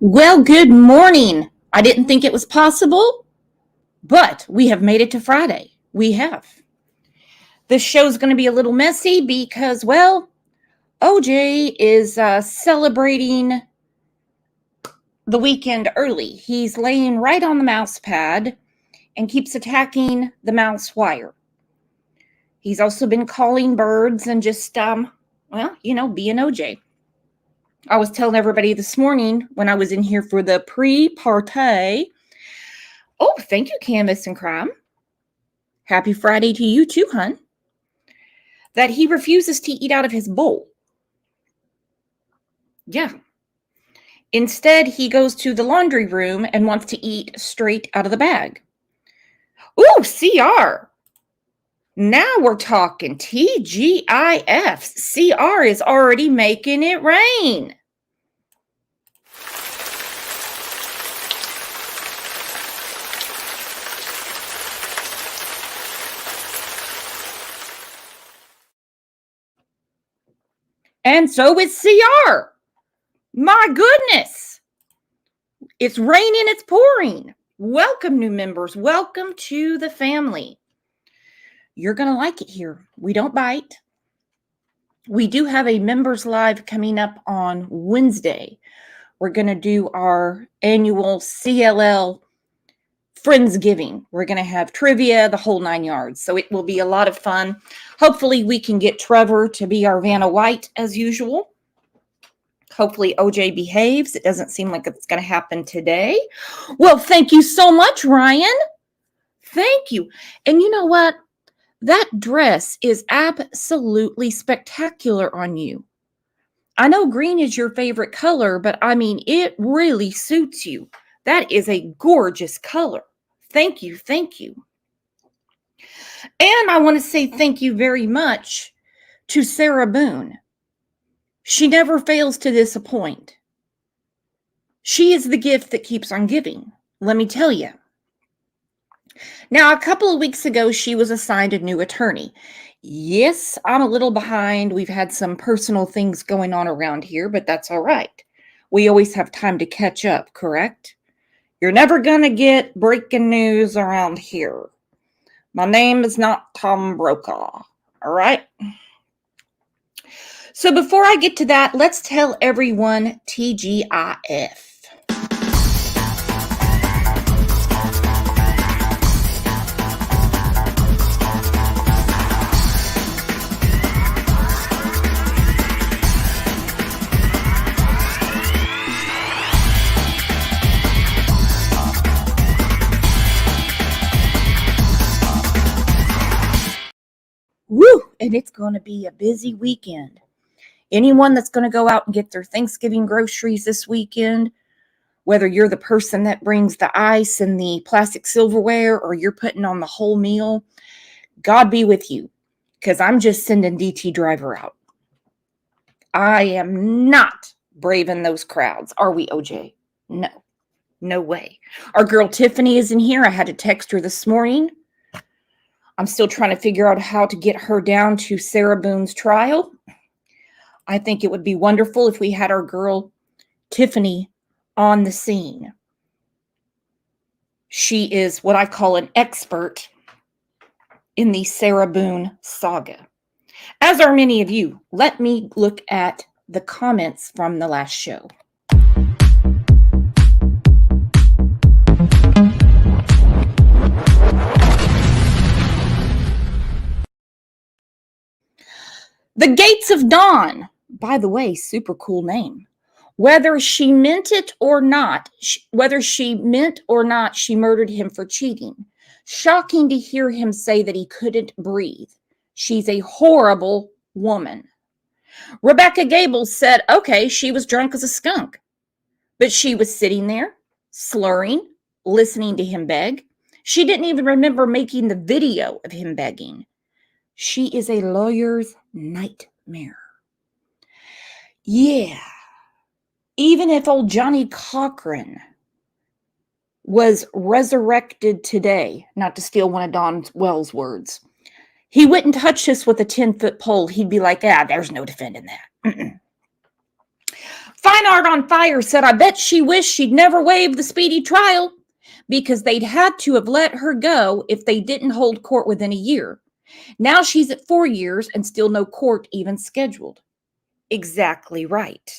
Well, good morning. I didn't think it was possible, but we have made it to Friday. We have. This show's going to be a little messy because, well, OJ is celebrating the weekend early. He's laying right on the mouse pad and keeps attacking the mouse wire. He's also been calling birds and just, being OJ. I was telling everybody this morning when I was in here for the pre-party. Oh, thank you, Canvas and Crime. Happy Friday to you too, hun. That he refuses to eat out of his bowl. Yeah. Instead, he goes to the laundry room and wants to eat straight out of the bag. Ooh, CR. Now we're talking TGIF. CR is already making it rain. And so is CR. My goodness. It's raining, it's pouring. Welcome, new members. Welcome to the family. You're going to like it here. We don't bite. We do have a members live coming up on Wednesday. We're going to do our annual CLL Friendsgiving. We're going to have trivia, the whole 9 yards. So it will be a lot of fun. Hopefully we can get Trevor to be our Vanna White as usual. Hopefully OJ behaves. It doesn't seem like it's going to happen today. Well, thank you so much, Ryan. Thank you. And you know what? That dress is absolutely spectacular on you. I know green is your favorite color, but I mean, it really suits you. That is a gorgeous color. Thank you. Thank you. And I want to say thank you very much to Sarah Boone. She never fails to disappoint. She is the gift that keeps on giving. Let me tell you. Now, a couple of weeks ago, she was assigned a new attorney. Yes, I'm a little behind. We've had some personal things going on around here, but that's all right. We always have time to catch up, correct? You're never going to get breaking news around here. My name is not Tom Brokaw, all right? So before I get to that, let's tell everyone TGIF. Woo! And it's going to be a busy weekend. Anyone that's going to go out and get their Thanksgiving groceries this weekend, whether you're the person that brings the ice and the plastic silverware or you're putting on the whole meal, God be with you. because I'm just sending DT Driver out. I am not braving those crowds. Are we, OJ? No. No way. Our girl Tiffany is in here. I had to text her this morning. I'm still trying to figure out how to get her down to Sarah Boone's trial. I think it would be wonderful if we had our girl Tiffany on the scene. She is what I call an expert in the Sarah Boone saga. As are many of you. Let me look at the comments from the last show. The Gates of Dawn. By the way, super cool name. Whether she meant it or not, she murdered him for cheating. Shocking to hear him say that he couldn't breathe. She's a horrible woman. Rebecca Gables said, okay, she was drunk as a skunk, but she was sitting there, slurring, listening to him beg. She didn't even remember making the video of him begging. She is a lawyer's nightmare. Yeah. Even if old Johnny Cochran was resurrected today, not to steal one of Don Wells' words, he wouldn't touch us with a 10-foot pole. He'd be like, there's no defending that. Fine Art on Fire said, I bet she wished she'd never waived the speedy trial because they'd had to have let her go if they didn't hold court within a year. Now she's at 4 years and still no court even scheduled. Exactly right.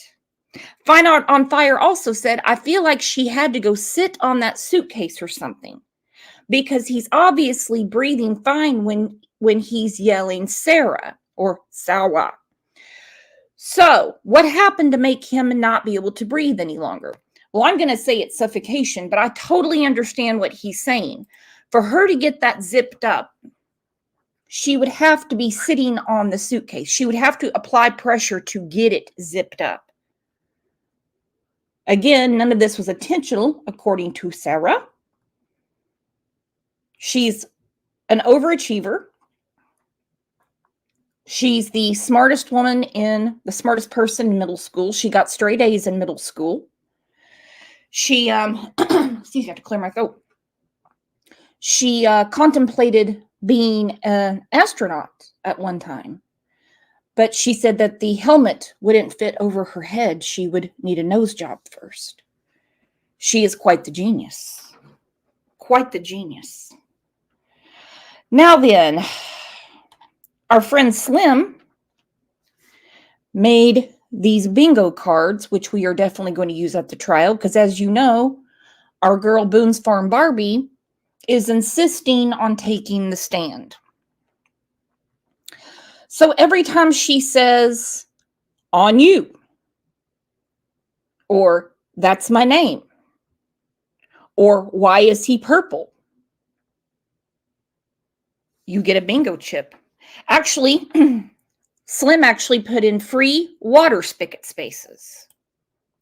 Fine Art on Fire also said, I feel like she had to go sit on that suitcase or something because he's obviously breathing fine when he's yelling Sarah or Sawa. So what happened to make him not be able to breathe any longer? Well, I'm going to say it's suffocation, but I totally understand what he's saying. For her to get that zipped up, she would have to be sitting on the suitcase. She would have to apply pressure to get it zipped up. Again, none of this was intentional, according to Sarah. She's an overachiever. She's the smartest person in middle school. She got straight A's in middle school. She, excuse me, I have to clear my throat. She contemplated being an astronaut at one time, but she said that the helmet wouldn't fit over her head. She would need a nose job first. She is quite the genius. Quite the genius. Now then, our friend Slim made these bingo cards, which we are definitely going to use at the trial, because as you know, our girl Boone's Farm Barbie is insisting on taking the stand. So every time she says, on you, or that's my name, or why is he purple, you get a bingo chip. Actually, Slim actually put in free water spigot spaces.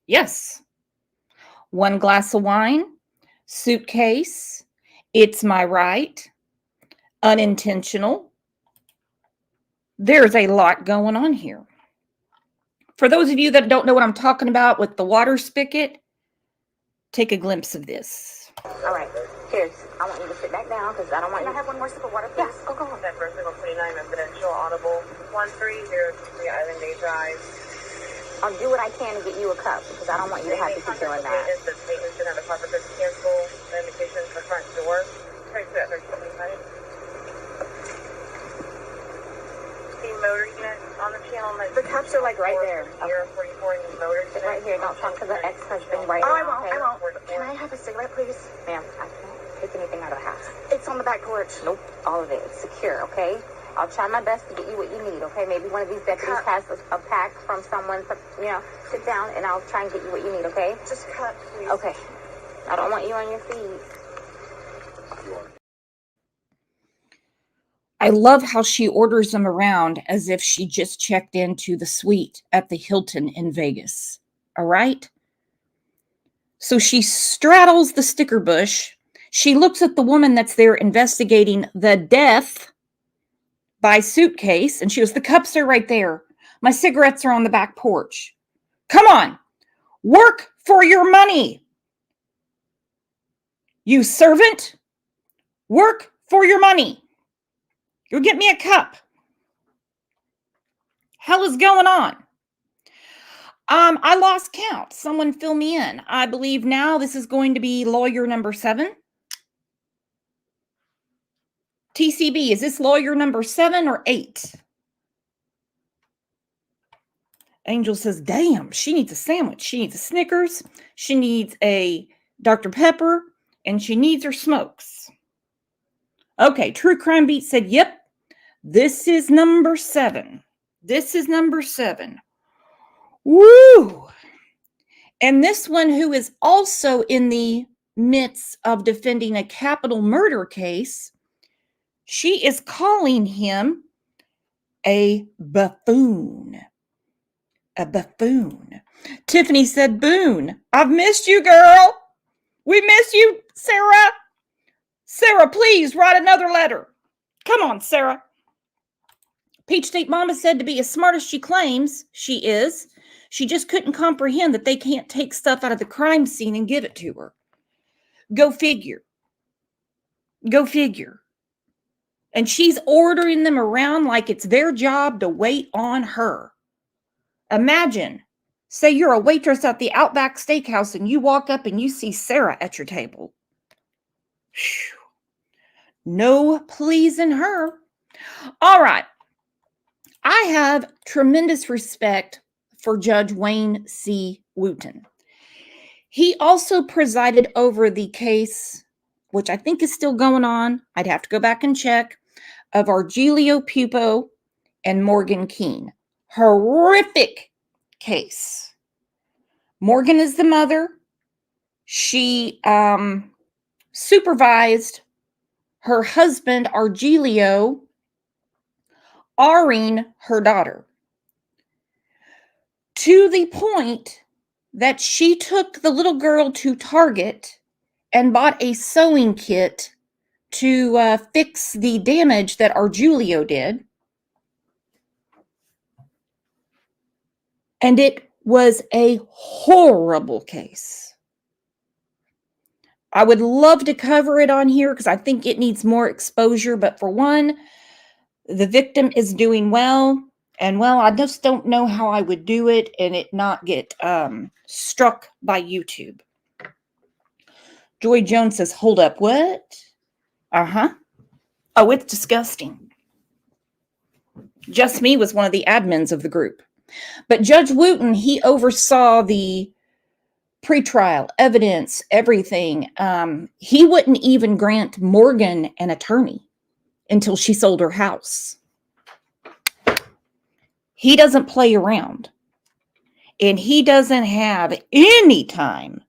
Yes. 1 glass of wine, suitcase, it's my right, unintentional. There's a lot going on here. For those of you that don't know what I'm talking about with the water spigot, take a glimpse of this. All right, cheers. I want you to sit back down because I don't want you to have one more sip of water, please. Yeah, go on. That first 29 residential audible 1303 Island Bay Drive. I'll do what I can to get you a cup because I don't want you to have to keep doing that. The statement should have a proper cancel the indication to the front door. Turn to that 1325. The motor unit on the channel. The cups are like right there. 044 in the motor. Sit right here. Don't talk to the ex-husband right now. Oh, I won't. Can I have a cigarette, please? Ma'am, I can't take anything out of the house. It's on the back porch. Nope, all of it. It's secure, okay? I'll try my best to get you what you need, okay? Maybe one of these deputies has a pack from someone, sit down and I'll try and get you what you need, okay? Just cut, please. Okay. I don't want you on your feet. I love how she orders them around as if she just checked into the suite at the Hilton in Vegas. All right? So she straddles the sticker bush. She looks at the woman that's there investigating the death by suitcase, and she goes, the cups are right there. My cigarettes are on the back porch. Come on, work for your money. You servant, work for your money. Go get me a cup. Hell is going on? I lost count. Someone fill me in. I believe now this is going to be lawyer number 7. TCB, is this lawyer number 7 or 8? Angel says, damn, she needs a sandwich. She needs a Snickers. She needs a Dr. Pepper. And she needs her smokes. Okay, True Crime Beat said, yep, this is number 7. This is number 7. Woo! And this one, who is also in the midst of defending a capital murder case, she is calling him a buffoon. A buffoon. Tiffany said, Boone, I've missed you, girl. We miss you, Sarah. Sarah, please write another letter. Come on, Sarah. Peach State Mama said, to be as smart as she claims she is, she just couldn't comprehend that they can't take stuff out of the crime scene and give it to her. Go figure. Go figure. And she's ordering them around like it's their job to wait on her. Imagine, say you're a waitress at the Outback Steakhouse and you walk up and you see Sarah at your table. Whew. No pleasing her. All right. I have tremendous respect for Judge Wayne C. Wooten. He also presided over the case, which I think is still going on. I'd have to go back and check, of Argelio Pupo and Morgan Keene. Horrific case. Morgan is the mother. She supervised her husband, Argelio, R-ing her daughter, to the point that she took the little girl to Target and bought a sewing kit to fix the damage that Argelio did. And it was a horrible case. I would love to cover it on here because I think it needs more exposure. But for one, the victim is doing well. And well, I just don't know how I would do it and it not get struck by YouTube. Joy Jones says, hold up, what? Uh-huh. Oh, it's disgusting. Just Me was one of the admins of the group. But Judge Wooten, he oversaw the pretrial, evidence, everything. He wouldn't even grant Morgan an attorney until she sold her house. He doesn't play around. And he doesn't have any time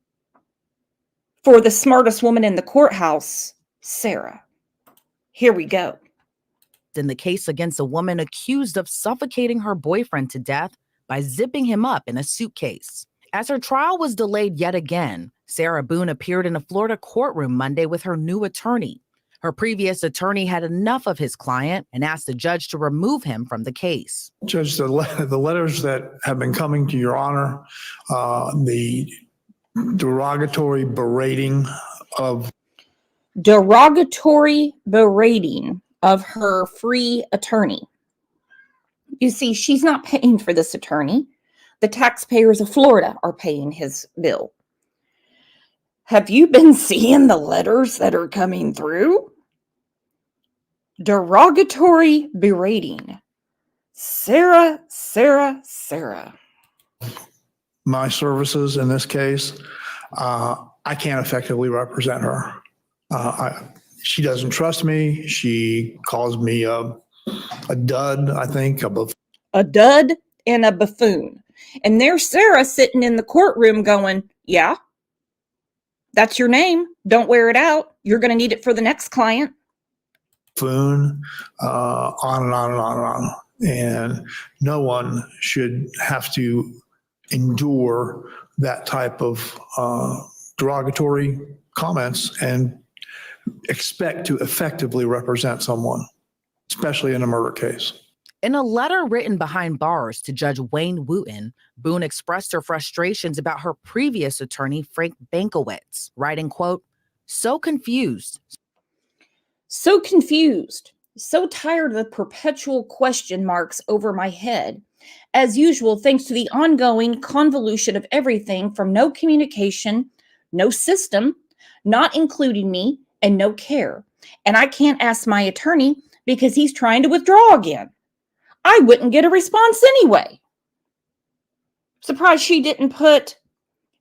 for the smartest woman in the courthouse, Sarah. Here we go. In the case against a woman accused of suffocating her boyfriend to death by zipping him up in a suitcase. As her trial was delayed yet again, Sarah Boone appeared in a Florida courtroom Monday with her new attorney. Her previous attorney had enough of his client and asked the judge to remove him from the case. Judge, the letters that have been coming to your honor, the derogatory berating of her free attorney. You see, she's not paying for this attorney. The taxpayers of Florida are paying his bill. Have you been seeing the letters that are coming through? Derogatory berating. Sarah. my services in this case. I can't effectively represent her. She doesn't trust me. She calls me a dud, I think. A dud and a buffoon. And there's Sarah sitting in the courtroom going, yeah, that's your name. Don't wear it out. You're going to need it for the next client. Buffoon, on and on and on and on. And no one should have to endure that type of derogatory comments and expect to effectively represent someone. especially in a murder case. In a letter written behind bars to Judge Wayne Wooten, Boone expressed her frustrations about her previous attorney, Frank Bankowitz, writing, quote, so confused, so tired of the perpetual question marks over my head. As usual, thanks to the ongoing convolution of everything from no communication, no system, not including me, and no care. And I can't ask my attorney because he's trying to withdraw again. I wouldn't get a response anyway. Surprised she didn't put,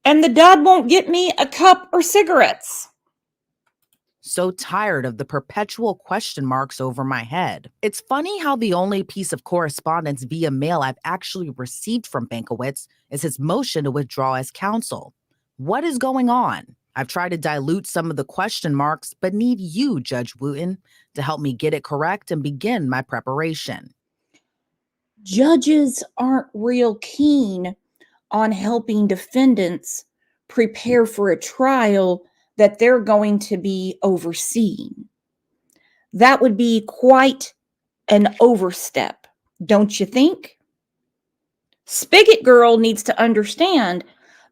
and the dad won't get me a cup or cigarettes. So tired of the perpetual question marks over my head. It's funny how the only piece of correspondence via mail I've actually received from Bankowitz is his motion to withdraw as counsel. What is going on? I've tried to dilute some of the question marks, but need you, Judge Wooten, to help me get it correct and begin my preparation. Judges aren't real keen on helping defendants prepare for a trial that they're going to be overseeing. That would be quite an overstep, don't you think? Spigot Girl needs to understand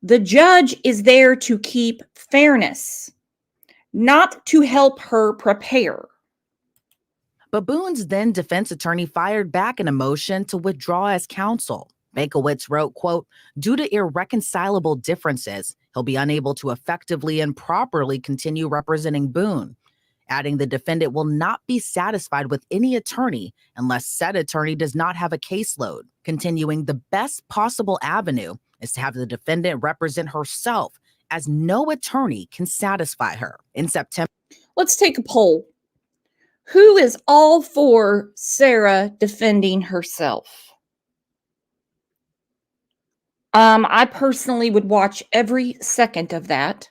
the judge is there to keep fairness, not to help her prepare. But Boone's then defense attorney fired back in a motion to withdraw as counsel. Bankowitz wrote, quote, due to irreconcilable differences, he'll be unable to effectively and properly continue representing Boone, adding the defendant will not be satisfied with any attorney unless said attorney does not have a caseload, continuing the best possible avenue is to have the defendant represent herself, as no attorney can satisfy her. In September, let's take a poll. Who is all for Sarah defending herself? I personally would watch every second of that,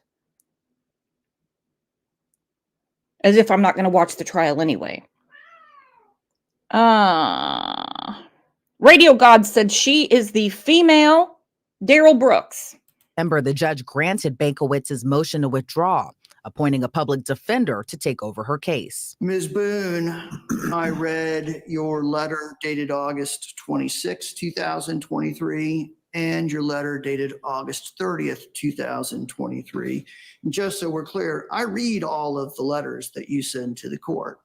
as if I'm not going to watch the trial anyway. Radio God said she is the female Daryl Brooks. The judge granted Bankowitz's motion to withdraw, appointing a public defender to take over her case. Ms. Boone, I read your letter dated August 26, 2023, and your letter dated August 30th, 2023. And just so we're clear, I read all of the letters that you send to the court.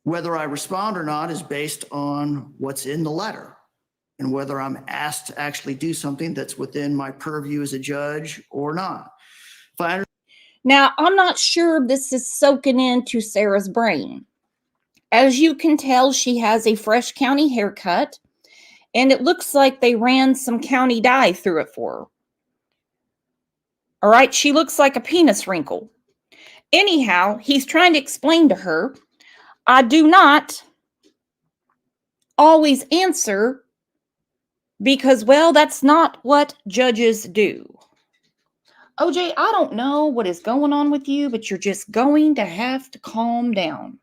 Whether I respond or not is based on what's in the letter and whether I'm asked to actually do something that's within my purview as a judge or not. Now, I'm not sure this is soaking into Sarah's brain. As you can tell, she has a fresh county haircut, and it looks like they ran some county dye through it for her. All right, she looks like a penis wrinkle. Anyhow, he's trying to explain to her, I do not always answer because, well, that's not what judges do. OJ, I don't know what is going on with you, but you're just going to have to calm down.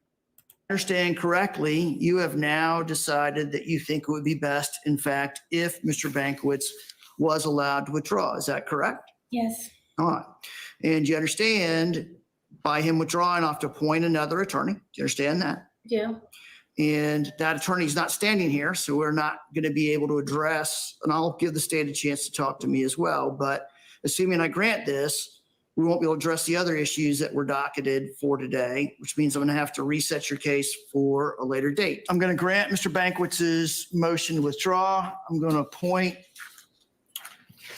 Understand correctly, you have now decided that you think it would be best, in fact, if Mr. Bankowitz was allowed to withdraw. Is that correct? Yes. All right. And you understand by him withdrawing, I have to appoint another attorney. Do you understand that? Yeah. And that attorney is not standing here, so we're not going to be able to address, and I'll give the state a chance to talk to me as well, but assuming I grant this, we won't be able to address the other issues that were docketed for today, which means I'm going to have to reset your case for a later date. I'm going to grant Mr. Bankwitz's motion to withdraw. I'm going to appoint,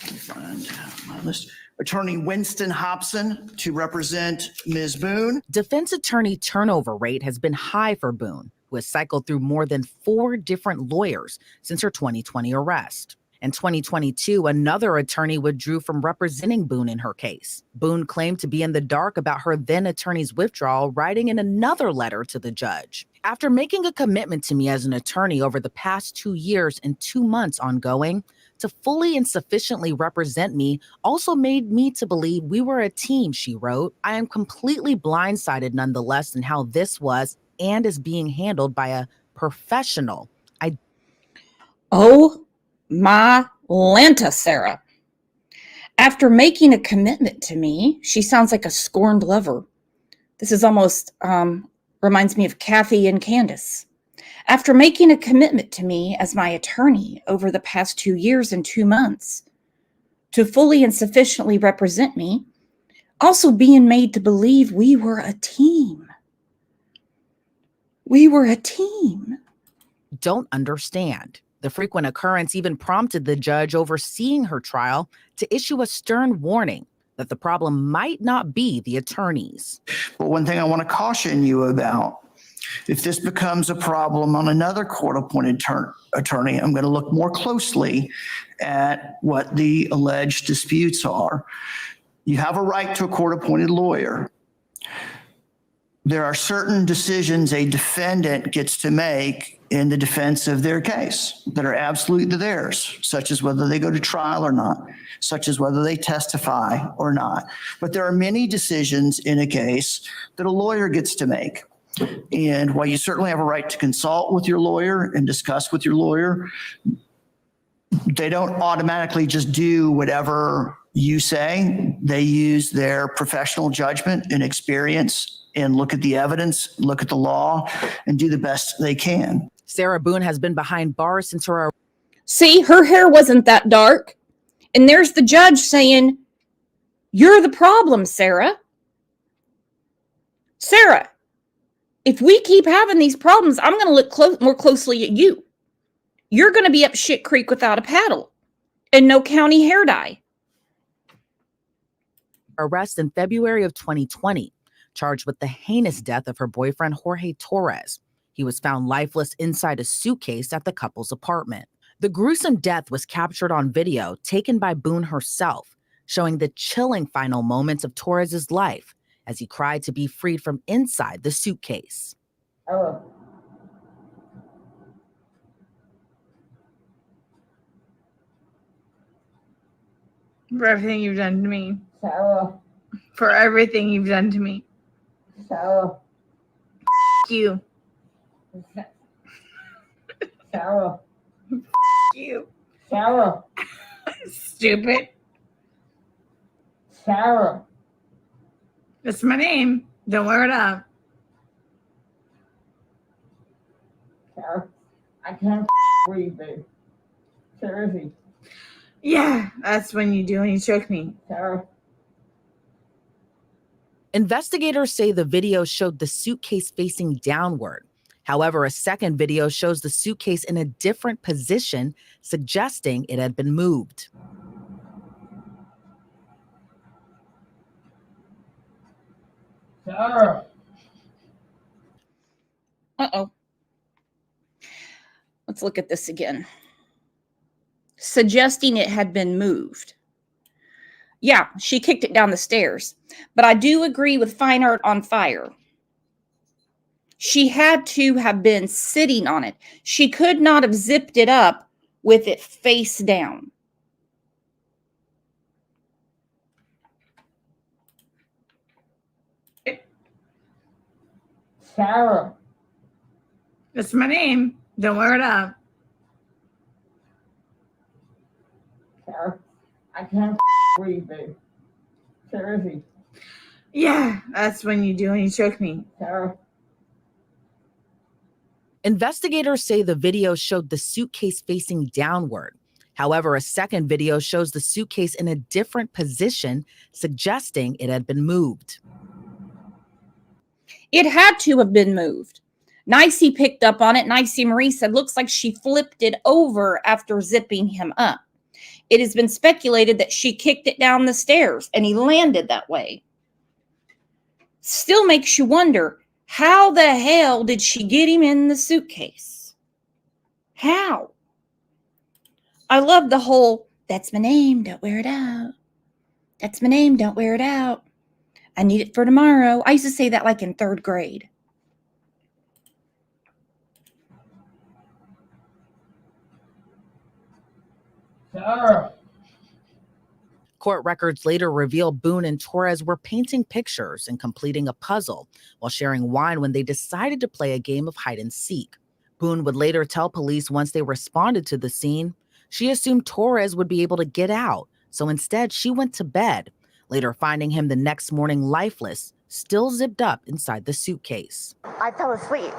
let me find my list, Attorney Winston Hobson to represent Ms. Boone. Defense attorney turnover rate has been high for Boone, who has cycled through more than 4 different lawyers since her 2020 arrest. In 2022, another attorney withdrew from representing Boone in her case. Boone claimed to be in the dark about her then attorney's withdrawal, writing in another letter to the judge. After making a commitment to me as an attorney over the past 2 years and 2 months ongoing, to fully and sufficiently represent me also made me to believe we were a team, she wrote. I am completely blindsided nonetheless in how this was and is being handled by a professional. Oh my Lanta, Sarah. After making a commitment to me, she sounds like a scorned lover. This is almost Reminds me of Kathy and Candace. After making a commitment to me as my attorney over the past 2 years and 2 months to fully and sufficiently represent me, also being made to believe we were a team. We were a team. Don't understand. The frequent occurrence even prompted the judge overseeing her trial to issue a stern warning that the problem might not be the attorneys. But one thing I want to caution you about, if this becomes a problem on another court-appointed attorney, I'm going to look more closely at what the alleged disputes are. You have a right to a court-appointed lawyer. There are certain decisions a defendant gets to make in the defense of their case that are absolutely theirs, such as whether they go to trial or not, such as whether they testify or not. But there are many decisions in a case that a lawyer gets to make. And while you certainly have a right to consult with your lawyer and discuss with your lawyer, they don't automatically just do whatever you say. They use their professional judgment and experience and look at the evidence, look at the law, and do the best they can. Sarah Boone has been behind bars since her. See, her hair wasn't that dark. And there's the judge saying, "You're the problem, Sarah. Sarah, if we keep having these problems, I'm going to look more closely at you. You're going to be up shit creek without a paddle and no county hair dye." Arrest in February of 2020, charged with the heinous death of her boyfriend, Jorge Torres. He was found lifeless inside a suitcase at the couple's apartment. The gruesome death was captured on video taken by Boone herself, showing the chilling final moments of Torres's life as he cried to be freed from inside the suitcase. Hello. For everything you've done to me. Sarah. For everything you've done to me. Sarah. You. Sarah. You. Sarah. Stupid. Sarah. That's my name. Don't wear it up. Sarah. I can't breathe, babe. Seriously. Yeah, that's when you do and you choke me. Sarah. Investigators say the video showed the suitcase facing downward. However, a second video shows the suitcase in a different position, suggesting it had been moved. Sarah. Uh-oh. Let's look at this again. Suggesting it had been moved. Yeah, she kicked it down the stairs. But I do agree with Fine Art on Fire. She had to have been sitting on it. She could not have zipped it up with it face down. Sarah. That's my name. Don't wear it up. Sarah. I can't breathe, babe. Seriously. Yeah, that's when you do and you choke me. Sarah. Investigators say the video showed the suitcase facing downward. However, a second video shows the suitcase in a different position, suggesting it had been moved. It had to have been moved. Nicey picked up on it. Nicey Marie said, looks like she flipped it over after zipping him up. It has been speculated that she kicked it down the stairs and he landed that way. Still makes you wonder, how the hell did she get him in the suitcase? How? I love the whole, that's my name, don't wear it out. That's my name, don't wear it out. I need it for tomorrow. I used to say that like in 3rd grade. Sarah. Court records later reveal Boone and Torres were painting pictures and completing a puzzle while sharing wine when they decided to play a game of hide and seek. Boone would later tell police once they responded to the scene, she assumed Torres would be able to get out, so instead she went to bed, later finding him the next morning lifeless, still zipped up inside the suitcase. I fell asleep.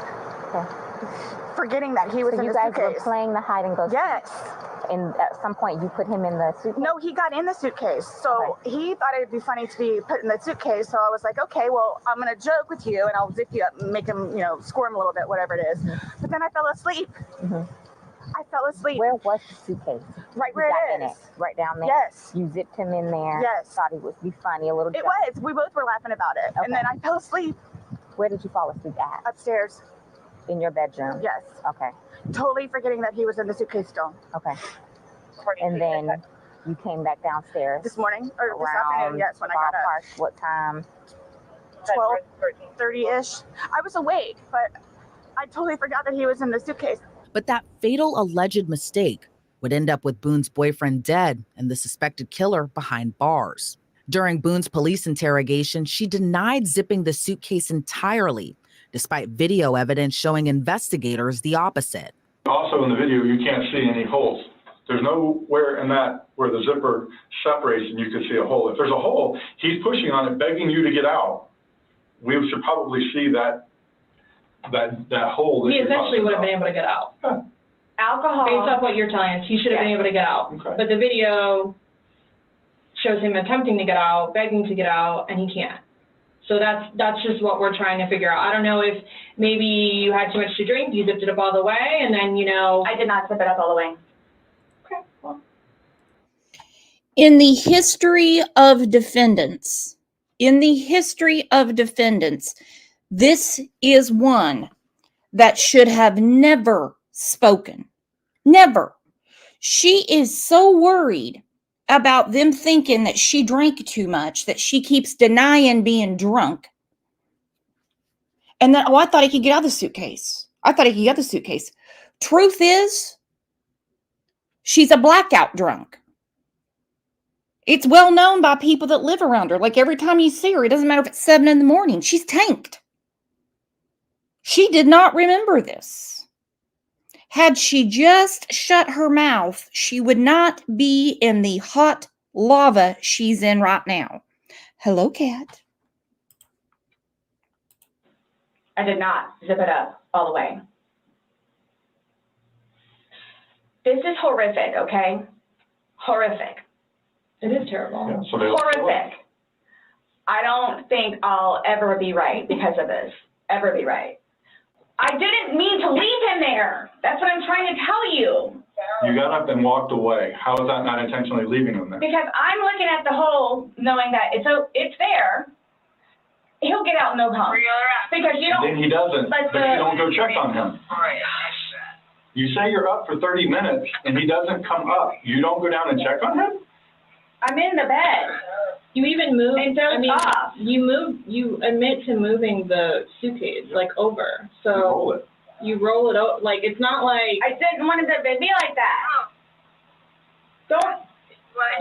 Forgetting that he was in the suitcase. So you guys were playing the hide and go? Yes. And at some point you put him in the suitcase? No, he got in the suitcase. So he thought it'd be funny to be put in the suitcase. So I was like, okay, well, I'm going to joke with you and I'll zip you up and make him, squirm a little bit, whatever it is. Mm-hmm. But then I fell asleep. Mm-hmm. I fell asleep. Where was the suitcase? Right where it is. Right down there? Yes. You zipped him in there? Yes. Thought it would be funny, a little joke. It was. We both were laughing about it. Okay. And then I fell asleep. Where did you fall asleep at? Upstairs. In your bedroom? Yes. Okay. Totally forgetting that he was in the suitcase still. Okay. And then you came back downstairs? This morning, or this afternoon, yes, when I got up. What time? 12:30-ish. I was awake, but I totally forgot that he was in the suitcase. But that fatal alleged mistake would end up with Boone's boyfriend dead and the suspected killer behind bars. During Boone's police interrogation, she denied zipping the suitcase entirely, despite video evidence showing investigators the opposite. Also in the video, you can't see any holes. There's nowhere in that where the zipper separates and you can see a hole. If there's a hole, he's pushing on it, begging you to get out. We should probably see that hole. He essentially would have been able to get out. Huh. Alcohol. Based off what you're telling us, he should have been able to get out. Okay. But the video shows him attempting to get out, begging to get out, and he can't. So that's just what we're trying to figure out. I don't know if maybe you had too much to drink, you zipped it up all the way, and then, I did not zip it up all the way. Okay, well. In the history of defendants, this is one that should have never spoken. Never. She is so worried about them thinking that she drank too much, that she keeps denying being drunk. And then, I thought he could get out of the suitcase. Truth is, she's a blackout drunk. It's well known by people that live around her. Like every time you see her, it doesn't matter if it's 7 a.m, she's tanked. She did not remember this. Had she just shut her mouth, she would not be in the hot lava she's in right now. Hello, Kat. I did not zip it up all the way. This is horrific, okay? Horrific. It is terrible. Yeah, horrific. I don't think I'll ever be right because of this. Ever be right. I didn't mean to leave him there. That's what I'm trying to tell you. You got up and walked away. How is that not intentionally leaving him there? Because I'm looking at the hole, knowing that it's there. He'll get out and no come. Because you don't. Then he doesn't. But you don't go check on him. You say you're up for 30 minutes and he doesn't come up. You don't go down and check on him? I'm in the bed. You even moved. You admit to moving the suitcase over. So you roll it out. Like, it's not like. I didn't want it to be like that. Don't.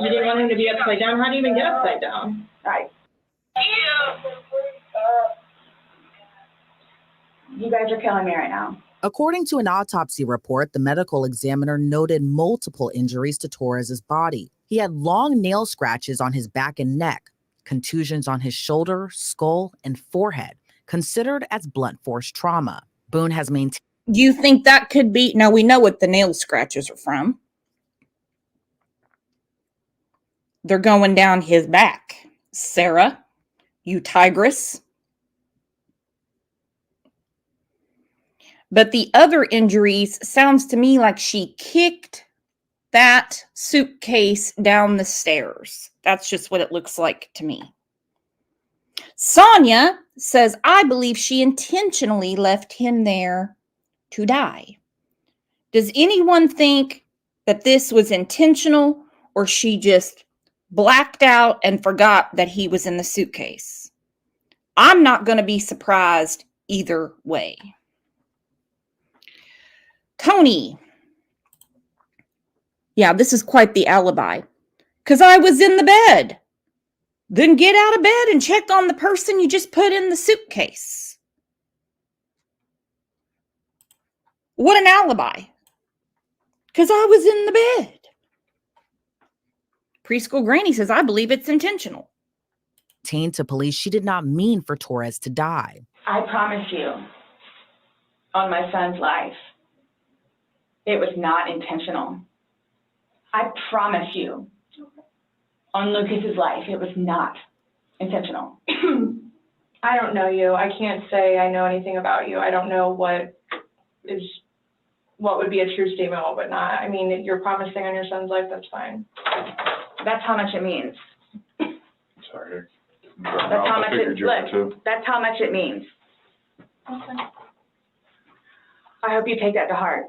You didn't want him to be upside down. How do you even get upside down? Right. You guys are killing me right now. According to an autopsy report, the medical examiner noted multiple injuries to Torres's body. He had long nail scratches on his back and neck, contusions on his shoulder, skull, and forehead, considered as blunt force trauma. Boone has maintained. You think that could be? Now, we know what the nail scratches are from. They're going down his back. Sarah, you tigress. But the other injuries sounds to me like she kicked that suitcase down the stairs. That's just what it looks like to me. Sonia says, I believe she intentionally left him there to die. Does anyone think that this was intentional or she just blacked out and forgot that he was in the suitcase? I'm not going to be surprised either way. Tony. Yeah, this is quite the alibi. Because I was in the bed. Then get out of bed and check on the person you just put in the suitcase. What an alibi. Because I was in the bed. Preschool Granny says, I believe it's intentional. maintained to police she did not mean for Torres to die. I promise you, on my son's life, it was not intentional. I promise you, on Lucas's life, it was not intentional. I don't know you. I can't say I know anything about you. I don't know what would be a true statement, what would not. I mean, if you're promising on your son's life, that's fine. That's how much it means. Sorry. That's how much it, look, that's how much it means. Okay. I hope you take that to heart.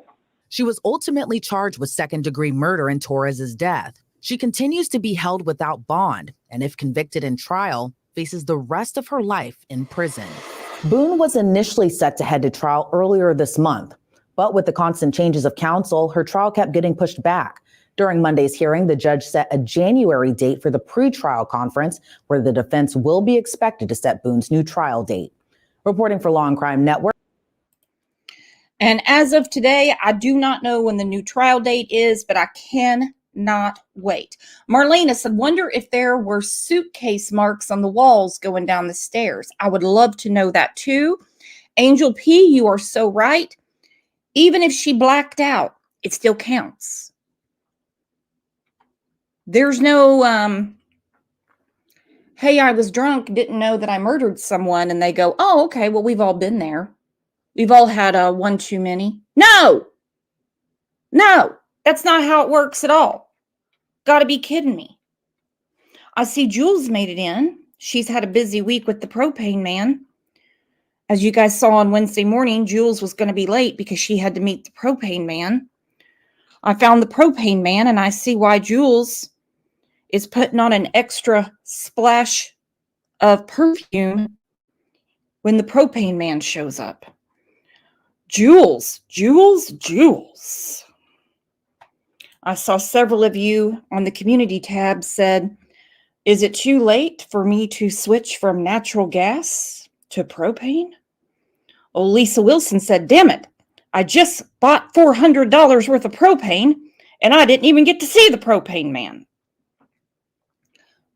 She was ultimately charged with second-degree murder in Torres's death. She continues to be held without bond, and if convicted in trial, faces the rest of her life in prison. Boone was initially set to head to trial earlier this month, but with the constant changes of counsel, her trial kept getting pushed back. During Monday's hearing, the judge set a January date for the pretrial conference, where the defense will be expected to set Boone's new trial date. Reporting for Law and Crime Network. And as of today, I do not know when the new trial date is, but I cannot wait. Marlena said, wonder if there were suitcase marks on the walls going down the stairs. I would love to know that too. Angel P, you are so right. Even if she blacked out, it still counts. There's no, hey, I was drunk, didn't know that I murdered someone, and they go, oh, okay, well, we've all been there. We've all had one too many. No, that's not how it works at all. Gotta be kidding me. I see Jules made it in. She's had a busy week with the propane man. As you guys saw on Wednesday morning, Jules was going to be late because she had to meet the propane man. I found the propane man, and I see why Jules is putting on an extra splash of perfume when the propane man shows up. Jules. I saw several of you on the community tab said, is it too late for me to switch from natural gas to propane? Oh, Lisa Wilson said, damn it, I just bought $400 worth of propane and I didn't even get to see the propane man.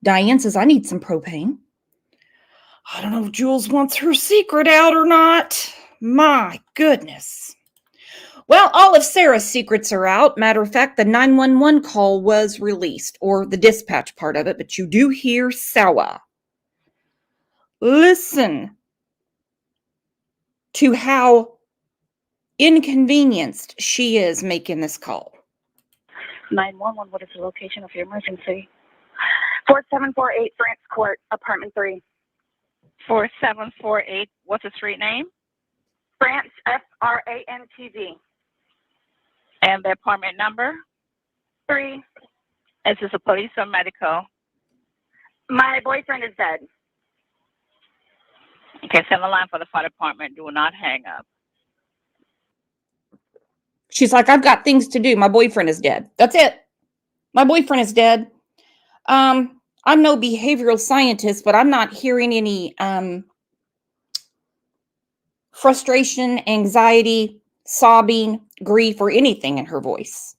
Diane says, I need some propane. I don't know if Jules wants her secret out or not. My goodness. Well, all of Sarah's secrets are out. Matter of fact, the 911 call was released, or the dispatch part of it, but you do hear Sawa. Listen to how inconvenienced she is making this call. 911, what is the location of your emergency? 4748 France Court, apartment 3. 4748, what's the street name? France, FRANTV. And the apartment number? 3. Is this a police or medical? My boyfriend is dead. Okay, send the line for the fire department. Do not hang up. She's like, I've got things to do. My boyfriend is dead. That's it. My boyfriend is dead. I'm no behavioral scientist, but I'm not hearing any frustration, anxiety, sobbing, grief, or anything in her voice.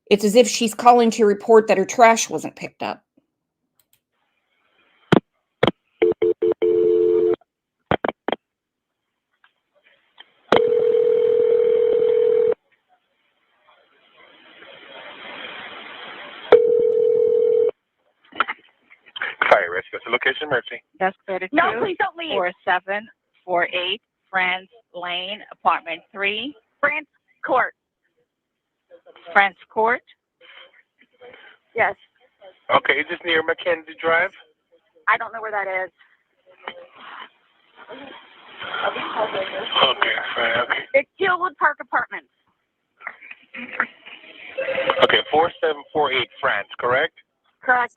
It's as if she's calling to report that her trash wasn't picked up. Fire rescue. What's the location, Mercy? That's 32. No, please don't leave. 4748 France Lane, apartment 3. France Court. France Court. Yes. Okay, is this near Mackenzie Drive? I don't know where that is. Okay, fine, okay. It's Hillwood Park Apartments. Okay, 4748 France, correct? Correct.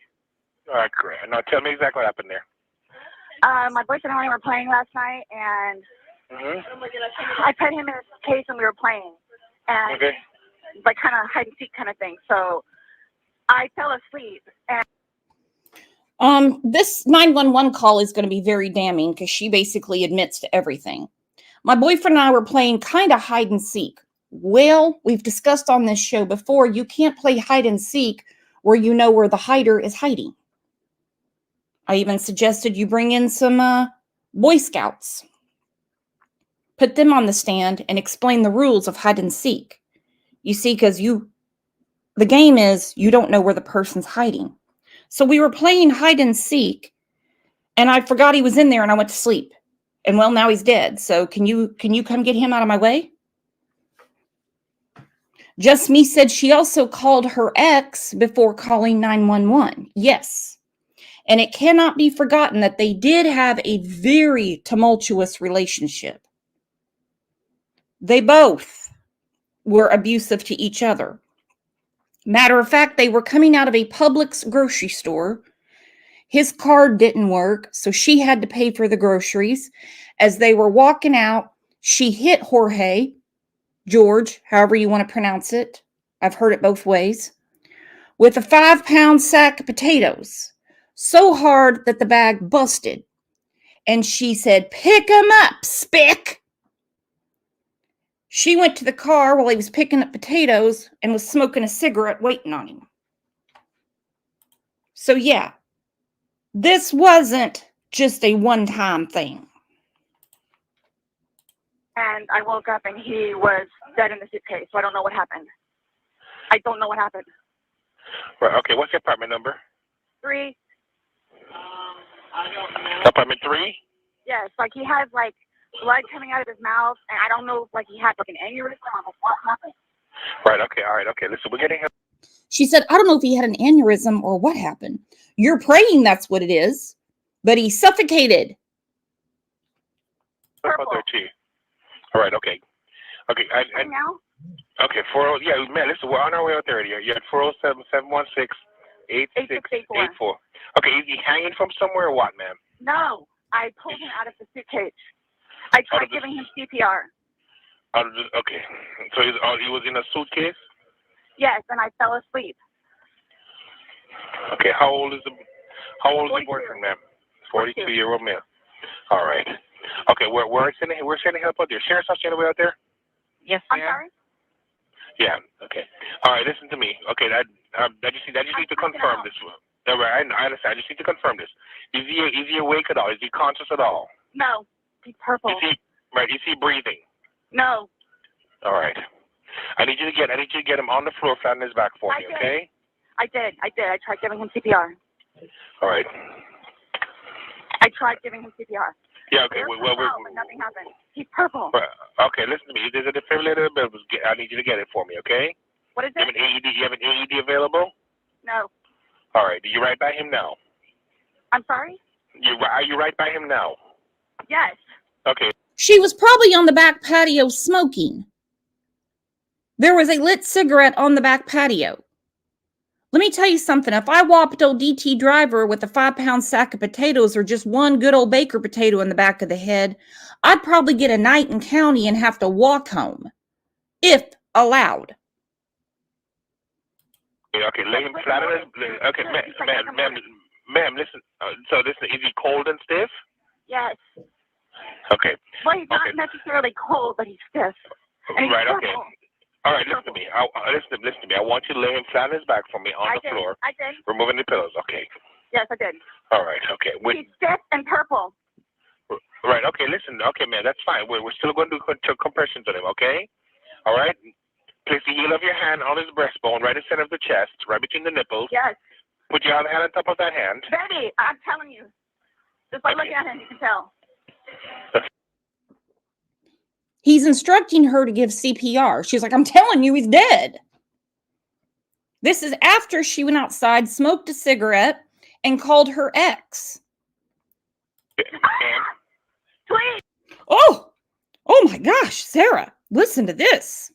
All right, correct. Now tell me exactly what happened there. My boyfriend and I were playing last night, and I put him in his case and we were playing. And Okay. like kind of hide and seek kind of thing. So I fell asleep. And this 911 call is going to be very damning because she basically admits to everything. My boyfriend and I were playing kind of hide and seek. Well, we've discussed on this show before, you can't play hide and seek where you know where the hider is hiding. I even suggested you bring in some Boy Scouts. Put them on the stand and explain the rules of hide and seek. You see, because the game is you don't know where the person's hiding. So we were playing hide and seek, and I forgot he was in there, and I went to sleep. And well, now he's dead. So can you come get him out of my way? Just Me said she also called her ex before calling 911. Yes. And it cannot be forgotten that they did have a very tumultuous relationship. They both were abusive to each other. Matter of fact, they were coming out of a Publix grocery store. His card didn't work, so she had to pay for the groceries. As they were walking out, she hit George, however you want to pronounce it. I've heard it both ways, with a 5-pound sack of potatoes, so hard that the bag busted. And she said, "Pick 'em up, spick." She went to the car while he was picking up potatoes and was smoking a cigarette waiting on him. So yeah, this wasn't just a one-time thing. And I woke up and he was dead in the suitcase, so I don't know what happened. I don't know what happened. Right, okay, what's your apartment number? 3. Apartment 3? Yes, like he has like blood coming out of his mouth, and I don't know if like he had like an aneurysm or what happened. Right, okay, all right, okay. Listen, we're getting him. She said, "I don't know if he had an aneurysm or what happened. You're praying that's what it is, but he suffocated." Purple. All right, okay. Okay, Right now? Okay, yeah, man, listen, we're on our way out there. You're at 407-716-8684. Okay, is he hanging from somewhere or what, ma'am? No, I pulled him out of the suitcase. I tried giving him CPR. Okay, so he was in a suitcase? Yes, and I fell asleep. Okay, how old is the boyfriend, ma'am? 42-year-old male. All right. Okay, we're sending help out there. Sheriff's Office on the way out there? Yes, I'm ma'am. sorry? Yeah. Okay. All right. Listen to me. Okay. I just need to confirm this. All right. I understand. I just need to confirm this. Is he awake at all? Is he conscious at all? No. He's purple. Is he breathing? No. All right. I need you to get him on the floor, flat on his back for me. Okay. I did. I tried giving him CPR. All right. I tried giving him CPR. Yeah. Okay. But nothing happened. He's purple. Okay. Listen to me. There's a defibrillator available. I need you to get it for me. Okay. What is it? You have an AED available? No. All right. Are you right by him now? I'm sorry? Are you right by him now? Yes. Okay. She was probably on the back patio smoking. There was a lit cigarette on the back patio. Let me tell you something. If I whopped old DT Driver with a 5-pound sack of potatoes or just one good old baker potato in the back of the head, I'd probably get a night in county and have to walk home, if allowed. Okay, lay him flat on his. Okay, ma'am, listen. So listen, is he cold and stiff? Yes. Okay. Well, he's not necessarily cold, but he's stiff. Right. Okay. All right. Listen to me. Listen to me. I want you to lay him flat on his back for me on the floor. I did. Removing the pillows. Okay. Yes, I did. All right. Okay. He's stiff and purple. Right. Okay. Listen. Okay, man. That's fine. We're still going to do compressions on him. Okay. All right. Place the heel of your hand on his breastbone, right in the center of the chest, right between the nipples. Yes. Put your other hand on top of that hand. Baby, I'm telling you. Just by looking at him, you can tell. He's instructing her to give CPR. She's like, "I'm telling you, he's dead." This is after she went outside, smoked a cigarette, and called her ex. Please. Oh my gosh, Sarah, listen to this.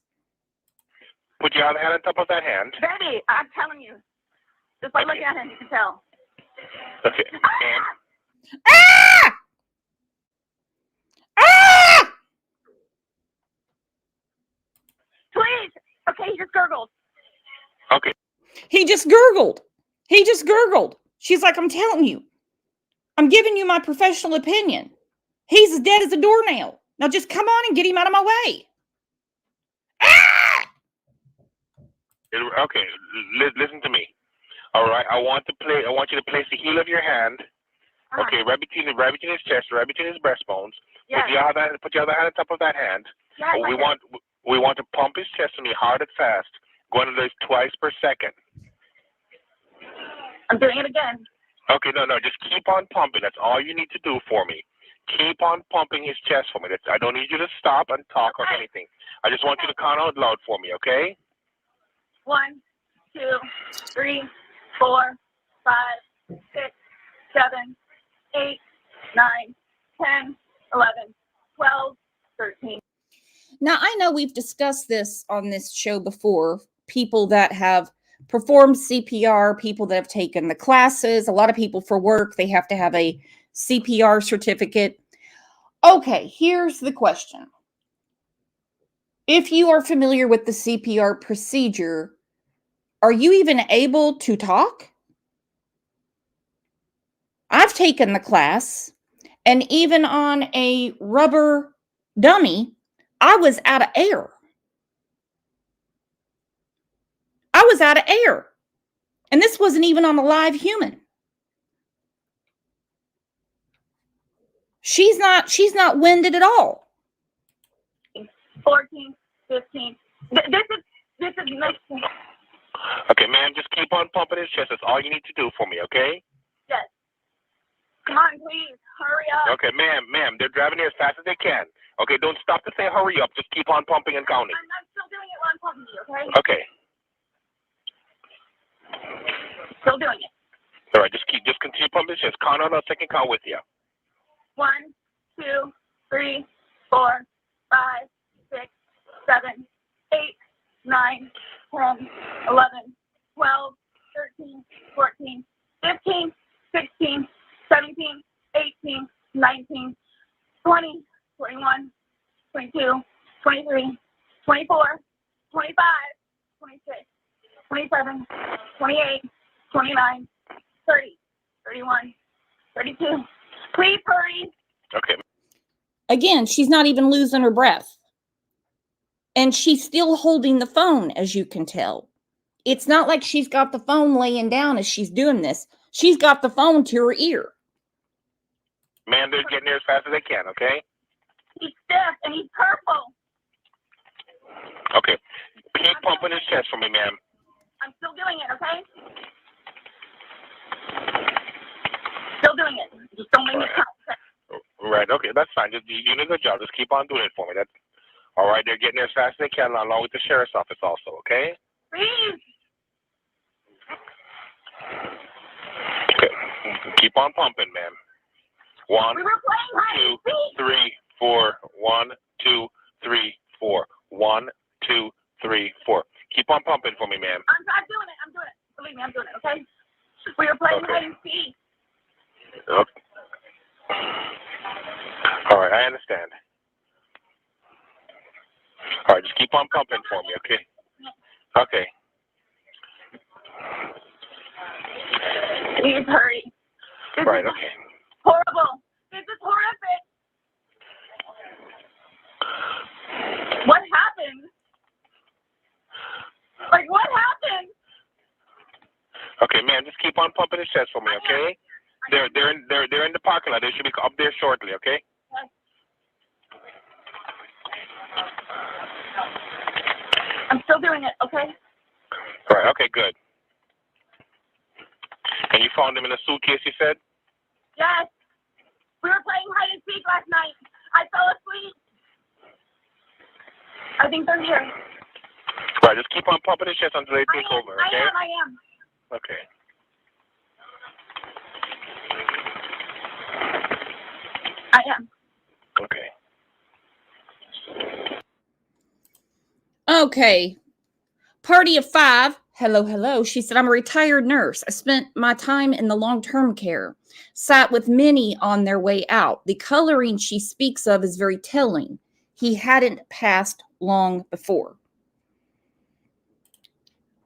Put your other hand on top of that hand. Baby, I'm telling you. Just by looking at him, you can tell. Okay. Ah! Ah! Please. Okay, he just gurgled. Okay. He just gurgled. She's like, "I'm telling you. I'm giving you my professional opinion. He's as dead as a doornail. Now just come on and get him out of my way." Ah! Okay. Listen to me. All right. I want you to place the heel of your hand Okay, right between his chest, right between his breastbones. Yes. Put your other hand on top of that hand. Yes, We want to pump his chest to me hard and fast. Going to this twice per second. I'm doing it again. Okay, no, just keep on pumping. That's all you need to do for me. Keep on pumping his chest for me. I don't need you to stop and talk or anything. I just want you to count out loud for me, okay? 1, 2, 3, 4, 5, 6, 7, 8, 9, 10, 11, 12, 13. Now, I know we've discussed this on this show before. People that have performed CPR, people that have taken the classes, a lot of people for work, they have to have a CPR certificate. Okay, here's the question. If you are familiar with the CPR procedure, are you even able to talk? I've taken the class, and even on a rubber dummy, I was out of air. I was out of air. And this wasn't even on a live human. She's not winded at all. 14, 15. This is mixing. Okay, ma'am, just keep on pumping his chest. That's all you need to do for me, okay? Yes. Come on, please. Hurry up. Okay, ma'am, they're driving here as fast as they can. Okay, don't stop to say hurry up. Just keep on pumping and counting. I'm still doing it while I'm talking to you, okay? Okay. Still doing it. All right, just continue pumping his chest. Count on a second count with you. 1, 2, 3, 4, 5, 6, 7, 8, 9, 10, 11, 12, 13, 14, 15, 16, 17, 18, 19, 20, 21, 22, 23, 24, 25, 26, 27, 28, 29, 30, 31, 32. Please hurry. Okay. Again, she's not even losing her breath. And she's still holding the phone, as you can tell. It's not like she's got the phone laying down as she's doing this. She's got the phone to her ear. Ma'am, they're getting there as fast as they can, okay? He's stiff and he's purple. Okay. Keep pumping his chest for me, ma'am. I'm still doing it, okay? Still doing it. Just don't make me count. Right, okay, that's fine. You're doing a good job. Just keep on doing it for me. That's all right. They're getting there as fast as they can, along with the sheriff's office also, okay? Please. Okay. Keep on pumping, ma'am. 1, We were playing hide 2, and seek. 3, 4. 1, 2, 3, 4. 1, 2, 3, 4. Keep on pumping for me, ma'am. I'm doing it. I'm doing it. Believe me, I'm doing it, okay? We were playing hide and seek. Okay. All right, I understand. All right, just keep on pumping for me, okay? Okay. Please hurry. Right, okay. Horrible. This is horrific. What happened? Like, what happened? Okay, ma'am, just keep on pumping his chest for me, okay? They're in the parking lot. They should be up there shortly, okay? I'm still doing it, okay? All right, okay, good. And you found them in a suitcase, you said? Yes. We were playing hide and seek last night. I fell asleep. I think they're here. All right, just keep on pumping his chest until they take over, okay? I am. Okay. I am. Okay. Okay. Party of 5. Hello, hello. She said, I'm a retired nurse. I spent my time in the long-term care. Sat with many on their way out. The coloring she speaks of is very telling. He hadn't passed long before.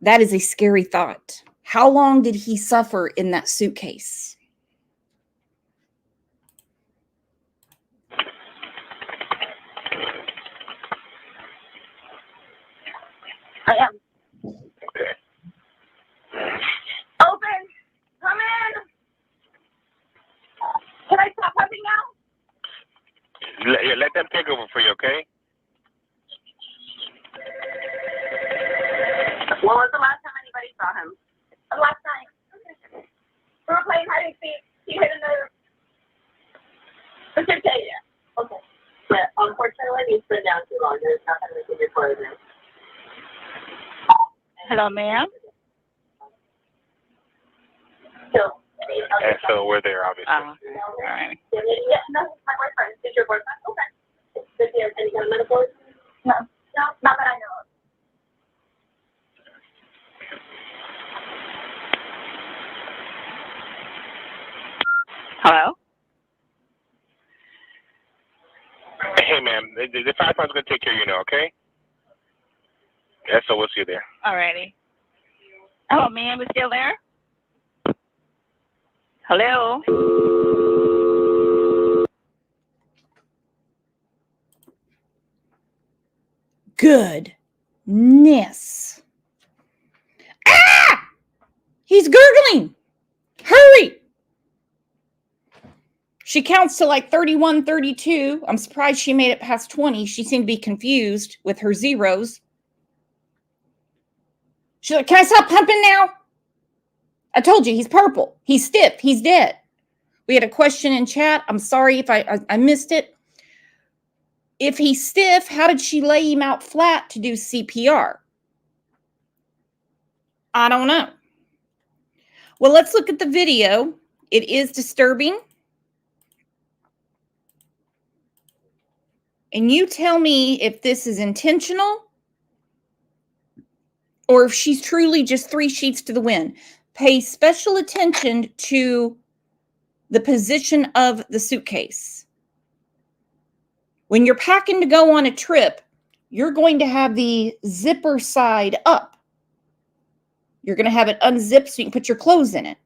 That is a scary thought. How long did he suffer in that suitcase? I am. Okay. Open. Come in. Hello, ma'am. And so we're there, obviously. All right. Yeah, no, my boyfriend. Is your boyfriend? Okay. Does he have any kind of metaphors? No. No, not that I know of. Hello? Hey, ma'am, the fire department's going to take care of you now, okay? Yeah, so we'll see you there. All righty. Hello, ma'am. You still there? Hello? Goodness. Ah! He's gurgling. Hurry. She counts to like 31, 32. I'm surprised she made it past 20. She seemed to be confused with her zeros. She's like, can I stop pumping now? I told you, he's purple. He's stiff. He's dead. We had a question in chat. I'm sorry if I missed it. If he's stiff, how did she lay him out flat to do CPR? I don't know. Well, let's look at the video. It is disturbing. And you tell me if this is intentional or if she's truly just 3 sheets to the wind. Pay special attention to the position of the suitcase. When you're packing to go on a trip, you're going to have the zipper side up. You're going to have it unzipped so you can put your clothes in it.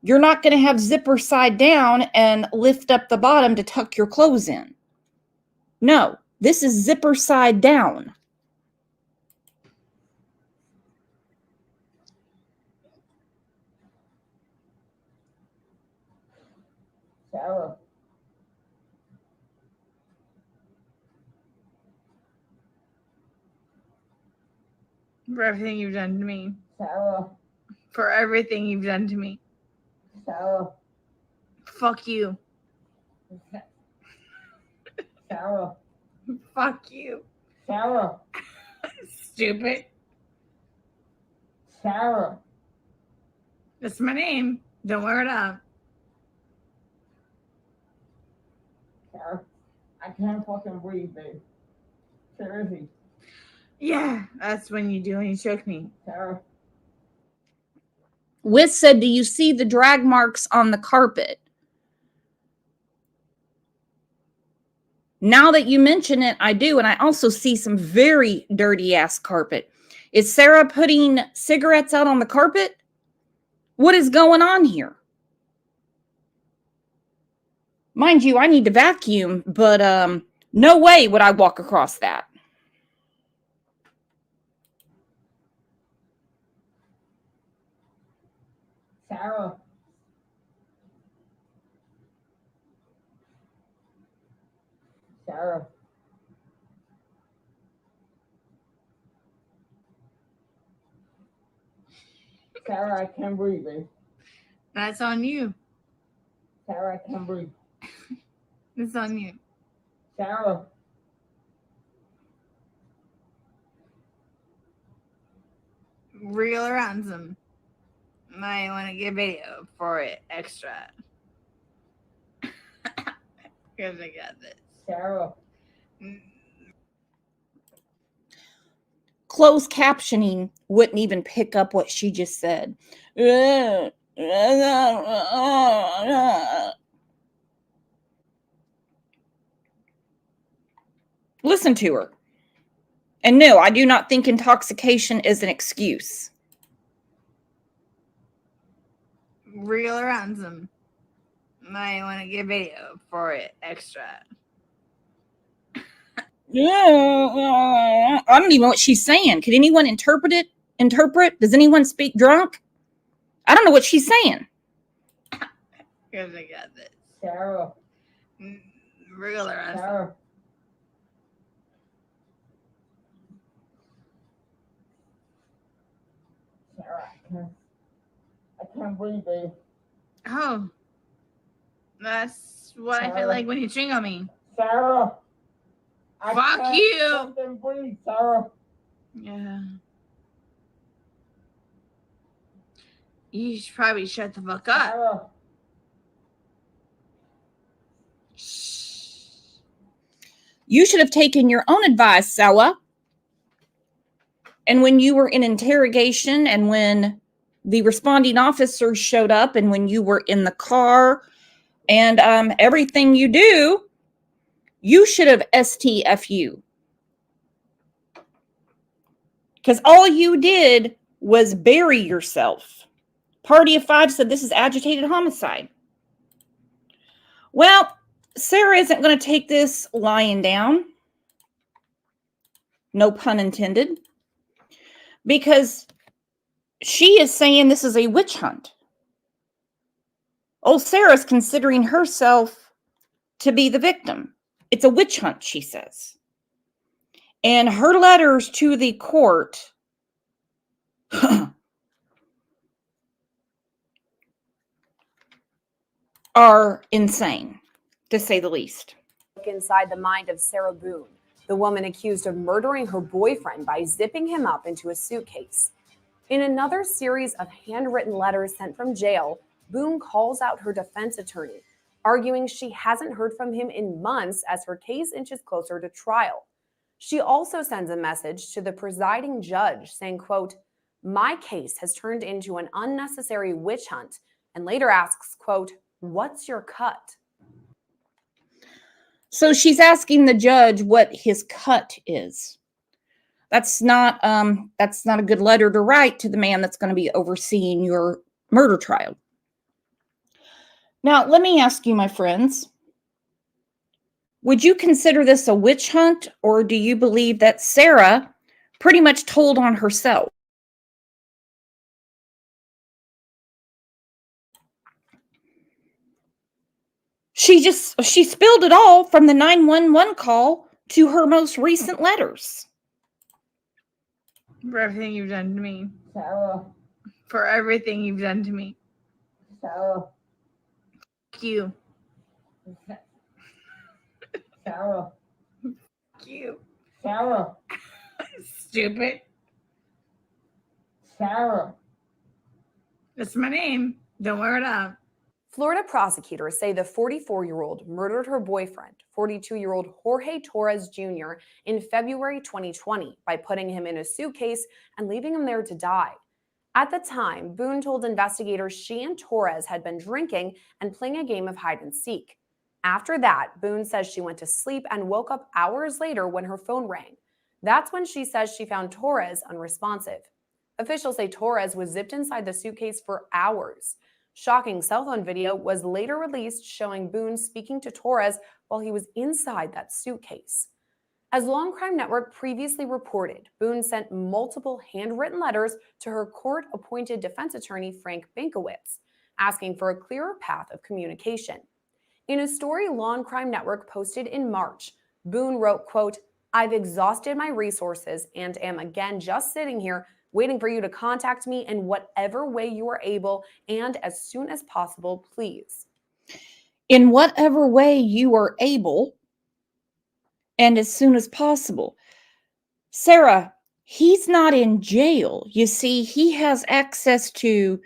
You're not going to have zipper side down and lift up the bottom to tuck your clothes in. No, this is zipper side down. Sarah. For everything you've done to me. Sarah. For everything you've done to me. Sarah. Fuck you. Sarah. Fuck you. Sarah. Stupid. Sarah. That's my name. Don't wear it up. Sarah. I can't fucking breathe, babe. Seriously. Yeah, that's when you do when you choke me. Sarah. Wiz said, do you see the drag marks on the carpet? Now that you mention it, I do. And I also see some very dirty ass carpet. Is Sarah putting cigarettes out on the carpet? What is going on here? Mind you, I need to vacuum, but no way would I walk across that. Sarah. Sarah. Sarah, I can't breathe, babe. That's on you. Sarah, I can't breathe. It's on you. Sarah. Real or ransom. I want to get video for it extra. Because I got this. Sarah. Closed captioning wouldn't even pick up what she just said. Listen to her. And no, I do not think intoxication is an excuse. Real or ransom. I want to get video for it extra. I don't even know what she's saying. Could anyone interpret it? Does anyone speak drunk? I don't know what she's saying. Because I got this. Sarah. Real or ransom. Sarah. Sarah, I can't breathe, babe. Oh. That's what I feel like when you ching on me. Sarah. Fuck you. Fucking breathe, Sarah. Yeah. You should probably shut the fuck up. Sarah. You should have taken your own advice, Sarah. And when you were in interrogation and when the responding officers showed up and when you were in the car and everything you do, you should have STFU. Because all you did was bury yourself. Party of 5 said this is agitated homicide. Well, Sarah isn't going to take this lying down. No pun intended. Because she is saying this is a witch hunt. Old Sarah's considering herself to be the victim. It's a witch hunt, she says. And her letters to the court are insane, to say the least. Inside the mind of Sarah Boone, the woman accused of murdering her boyfriend by zipping him up into a suitcase. In another series of handwritten letters sent from jail, Boone calls out her defense attorney, arguing she hasn't heard from him in months as her case inches closer to trial. She also sends a message to the presiding judge saying, quote, "My case has turned into an unnecessary witch hunt," and later asks, quote, "What's your cut?" So she's asking the judge what his cut is. That's not a good letter to write to the man that's going to be overseeing your murder trial. Now, let me ask you, my friends, would you consider this a witch hunt, or do you believe that Sarah pretty much told on herself? She spilled it all from the 911 call to her most recent letters. For everything you've done to me. Sarah. For everything you've done to me. Sarah. Fuck you. Sarah. Fuck you. Sarah. Stupid. Sarah. That's my name. Don't wear it up. Florida prosecutors say the 44-year-old murdered her boyfriend, 42-year-old Jorge Torres Jr., in February 2020 by putting him in a suitcase and leaving him there to die. At the time, Boone told investigators she and Torres had been drinking and playing a game of hide and seek. After that, Boone says she went to sleep and woke up hours later when her phone rang. That's when she says she found Torres unresponsive. Officials say Torres was zipped inside the suitcase for hours. Shocking cell phone video was later released showing Boone speaking to Torres while he was inside that suitcase. As Long Crime Network previously reported, Boone sent multiple handwritten letters to her court-appointed defense attorney, Frank Binkowitz, asking for a clearer path of communication. In a story Long Crime Network posted in March, Boone wrote, quote, "I've exhausted my resources and am again just sitting here waiting for you to contact me in whatever way you are able and as soon as possible, please." In whatever way you are able and as soon as possible. Sarah, he's not in jail. You see, he has access to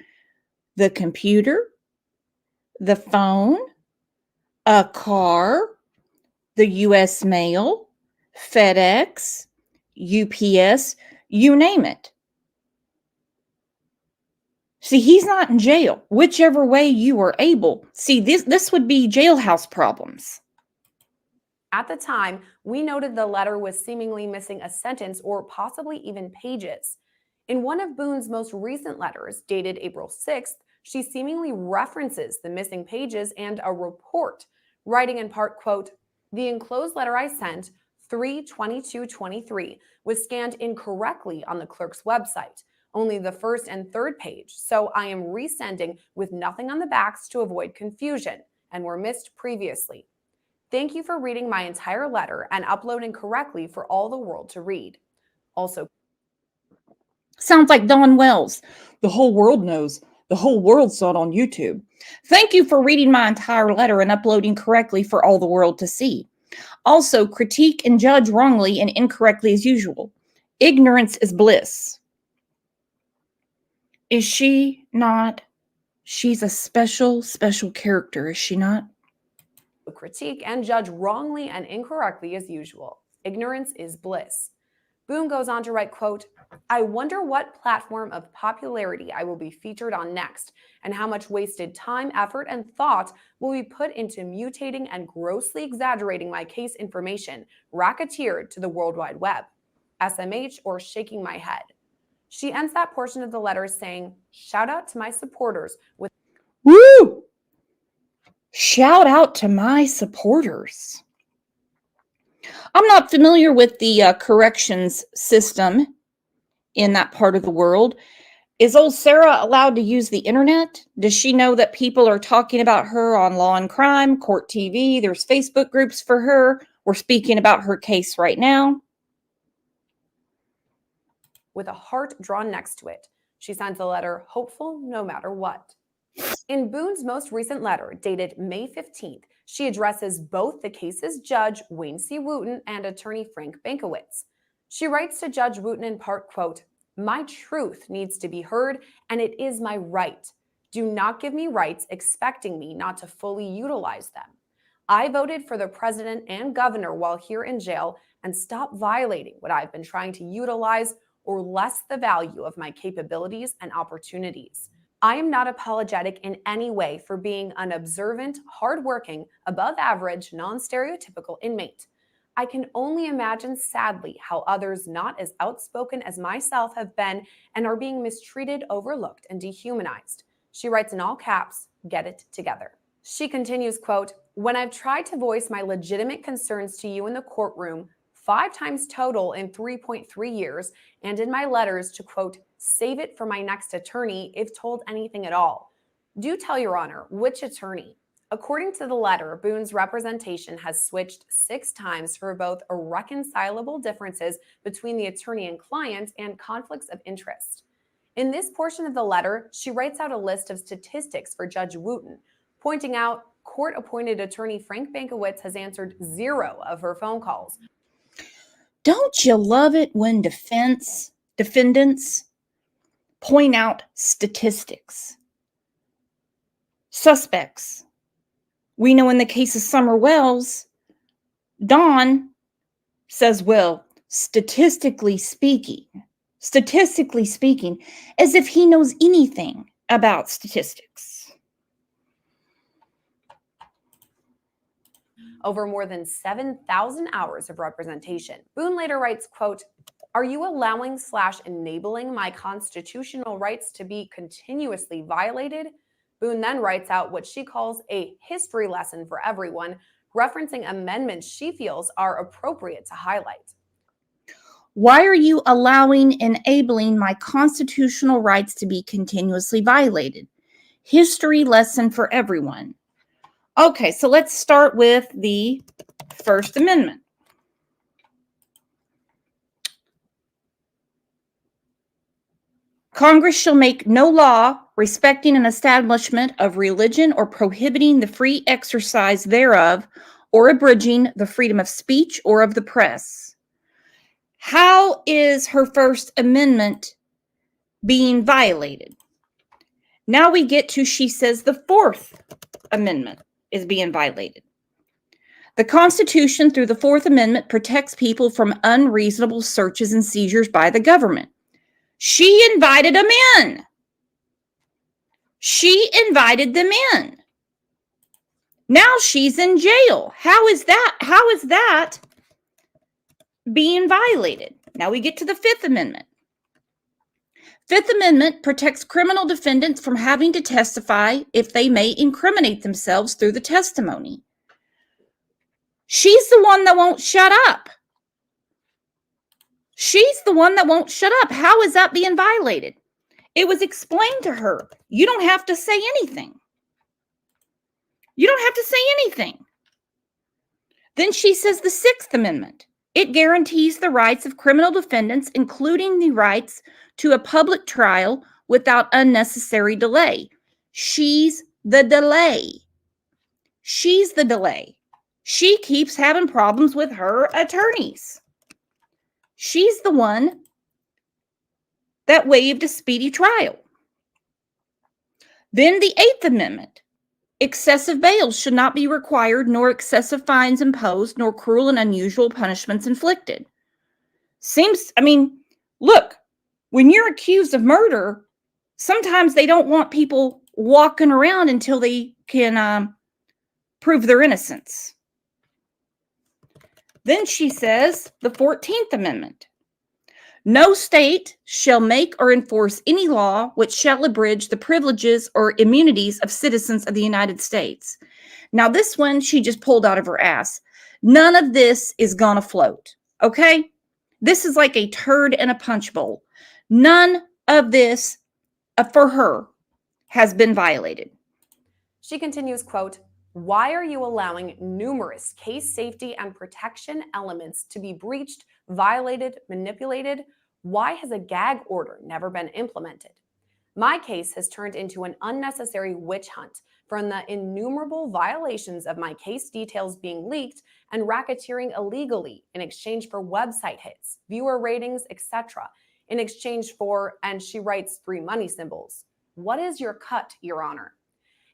the computer, the phone, a car, the US mail, FedEx, UPS, you name it. See, he's not in jail. Whichever way you are able. See, this would be jailhouse problems. At the time, we noted the letter was seemingly missing a sentence or possibly even pages. In one of Boone's most recent letters, dated April 6th, she seemingly references the missing pages and a report, writing in part, quote, "The enclosed letter I sent, 3/22/23, was scanned incorrectly on the clerk's website. Only the first and third page, so I am resending with nothing on the backs to avoid confusion, and were missed previously. Thank you for reading my entire letter and uploading correctly for all the world to read. Also," sounds like Dawn Wells. The whole world knows. The whole world saw it on YouTube. Thank you for reading my entire letter and uploading correctly for all the world to see. Also, critique and judge wrongly and incorrectly as usual. Ignorance is bliss. Is she not? She's a special, special character, is she not? Critique and judge wrongly and incorrectly as usual. Ignorance is bliss. Boone goes on to write, quote, I wonder what platform of popularity I will be featured on next, and how much wasted time, effort, and thought will be put into mutating and grossly exaggerating my case information, racketeered to the World Wide Web. SMH or shaking my head. She ends that portion of the letter saying, shout out to my supporters with Woo! Shout out to my supporters. I'm not familiar with the corrections system in that part of the world. Is old Sarah allowed to use the internet? Does she know that people are talking about her on Law and Crime, Court TV? There's Facebook groups for her. We're speaking about her case right now. with a heart drawn next to it. She signs the letter, hopeful no matter what. In Boone's most recent letter, dated May 15th, she addresses both the case's judge, Wayne C. Wooten, and attorney Frank Bankowitz. She writes to Judge Wooten in part, quote, my truth needs to be heard, and it is my right. Do not give me rights expecting me not to fully utilize them. I voted for the president and governor while here in jail, and stop violating what I've been trying to utilize or less the value of my capabilities and opportunities. I am not apologetic in any way for being an observant, hardworking, above average, non-stereotypical inmate. I can only imagine sadly how others not as outspoken as myself have been and are being mistreated, overlooked, and dehumanized. She writes in all caps, get it together. She continues, quote, when I've tried to voice my legitimate concerns to you in the courtroom, 5 times total in 3.3 years, and in my letters to, quote, save it for my next attorney if told anything at all. Do tell your honor, which attorney? According to the letter, Boone's representation has switched 6 times for both irreconcilable differences between the attorney and client and conflicts of interest. In this portion of the letter, she writes out a list of statistics for Judge Wooten, pointing out court-appointed attorney Frank Bankowitz has answered 0 of her phone calls. Don't you love it when defendants point out statistics? Suspects. We know in the case of Summer Wells, Don says, well, statistically speaking, as if he knows anything about statistics. Over more than 7,000 hours of representation. Boone later writes, quote, are you allowing / enabling my constitutional rights to be continuously violated? Boone then writes out what she calls a history lesson for everyone, referencing amendments she feels are appropriate to highlight. Why are you enabling my constitutional rights to be continuously violated? History lesson for everyone. Okay, so let's start with the First Amendment. Congress shall make no law respecting an establishment of religion or prohibiting the free exercise thereof or abridging the freedom of speech or of the press. How is her First Amendment being violated? Now we get to, she says, the Fourth Amendment is being violated. The Constitution, through the Fourth Amendment, protects people from unreasonable searches and seizures by the government. She invited them in. She invited them in. Now she's in jail. How is that being violated? Now we get to the Fifth Amendment. Fifth Amendment protects criminal defendants from having to testify if they may incriminate themselves through the testimony. She's the one that won't shut up. She's the one that won't shut up. How is that being violated? It was explained to her. You don't have to say anything. You don't have to say anything. Then she says the Sixth Amendment. It guarantees the rights of criminal defendants, including the rights to a public trial without unnecessary delay. She's the delay. She's the delay. She keeps having problems with her attorneys. She's the one that waived a speedy trial. Then the 8th Amendment. Excessive bails should not be required, nor excessive fines imposed, nor cruel and unusual punishments inflicted. Look, when you're accused of murder, sometimes they don't want people walking around until they can prove their innocence. Then she says the 14th Amendment. No state shall make or enforce any law which shall abridge the privileges or immunities of citizens of the United States. Now, this one she just pulled out of her ass. None of this is gonna float, okay? This is like a turd in a punch bowl. None of this, for her, has been violated. She continues, quote, "Why are you allowing numerous case safety and protection elements to be breached, violated, manipulated? Why has a gag order never been implemented? My case has turned into an unnecessary witch hunt from the innumerable violations of my case details being leaked and racketeering illegally in exchange for website hits, viewer ratings, etc. In exchange for," and she writes 3 money symbols. "What is your cut, Your Honor?"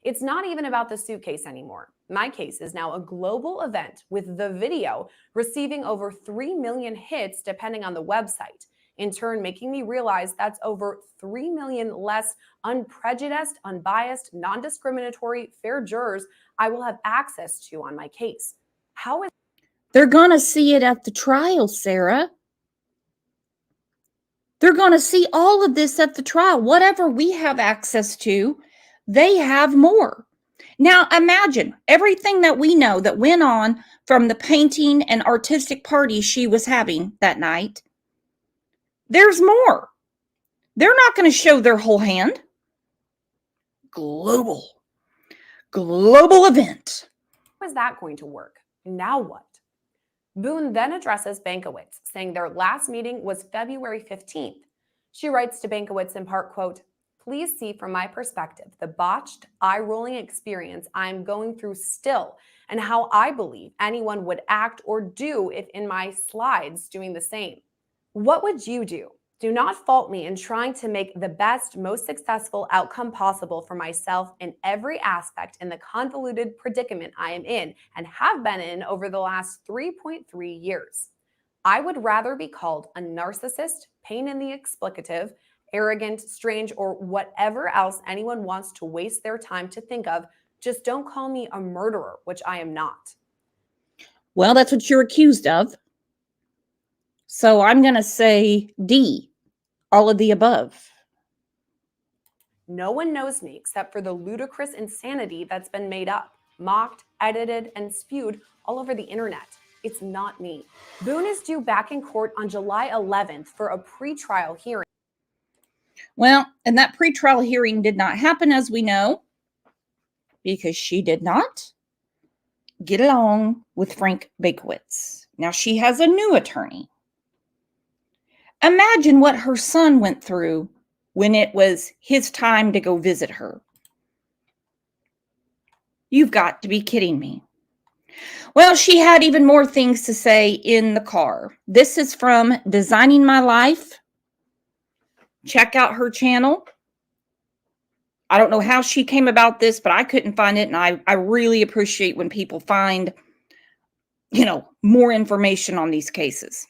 It's not even about the suitcase anymore. My case is now a global event with the video receiving over 3 million hits depending on the website, in turn making me realize that's over 3 million less unprejudiced, unbiased, non-discriminatory, fair jurors I will have access to on my case. How is They're gonna see it at the trial, Sarah. They're gonna see all of this at the trial. Whatever we have access to, they have more. Now imagine everything that we know that went on from the painting and artistic party she was having that night. There's more. They're not going to show their whole hand. Global event. How is that going to work? Now what? Boone then addresses Bankowitz, saying their last meeting was February 15th. She writes to Bankowitz in part, quote, "Please see from my perspective the botched, eye-rolling experience I'm going through still and how I believe anyone would act or do if in my slides doing the same. What would you do? Do not fault me in trying to make the best, most successful outcome possible for myself in every aspect in the convoluted predicament I am in and have been in over the last 3.3 years. I would rather be called a narcissist, pain in the explicative, arrogant, strange, or whatever else anyone wants to waste their time to think of. Just don't call me a murderer, which I am not." Well, that's what you're accused of. So I'm going to say D, all of the above. "No one knows me except for the ludicrous insanity that's been made up, mocked, edited, and spewed all over the internet. It's not me." Boone is due back in court on July 11th for a pretrial hearing. Well, and that pretrial hearing did not happen, as we know, because she did not get along with Frank Bankowitz. Now she has a new attorney. Imagine what her son went through when it was his time to go visit her. You've got to be kidding me. Well, she had even more things to say in the car. This is from Designing My Life. Check out her channel. I don't know how she came about this, but I couldn't find it. And I really appreciate when people find, more information on these cases.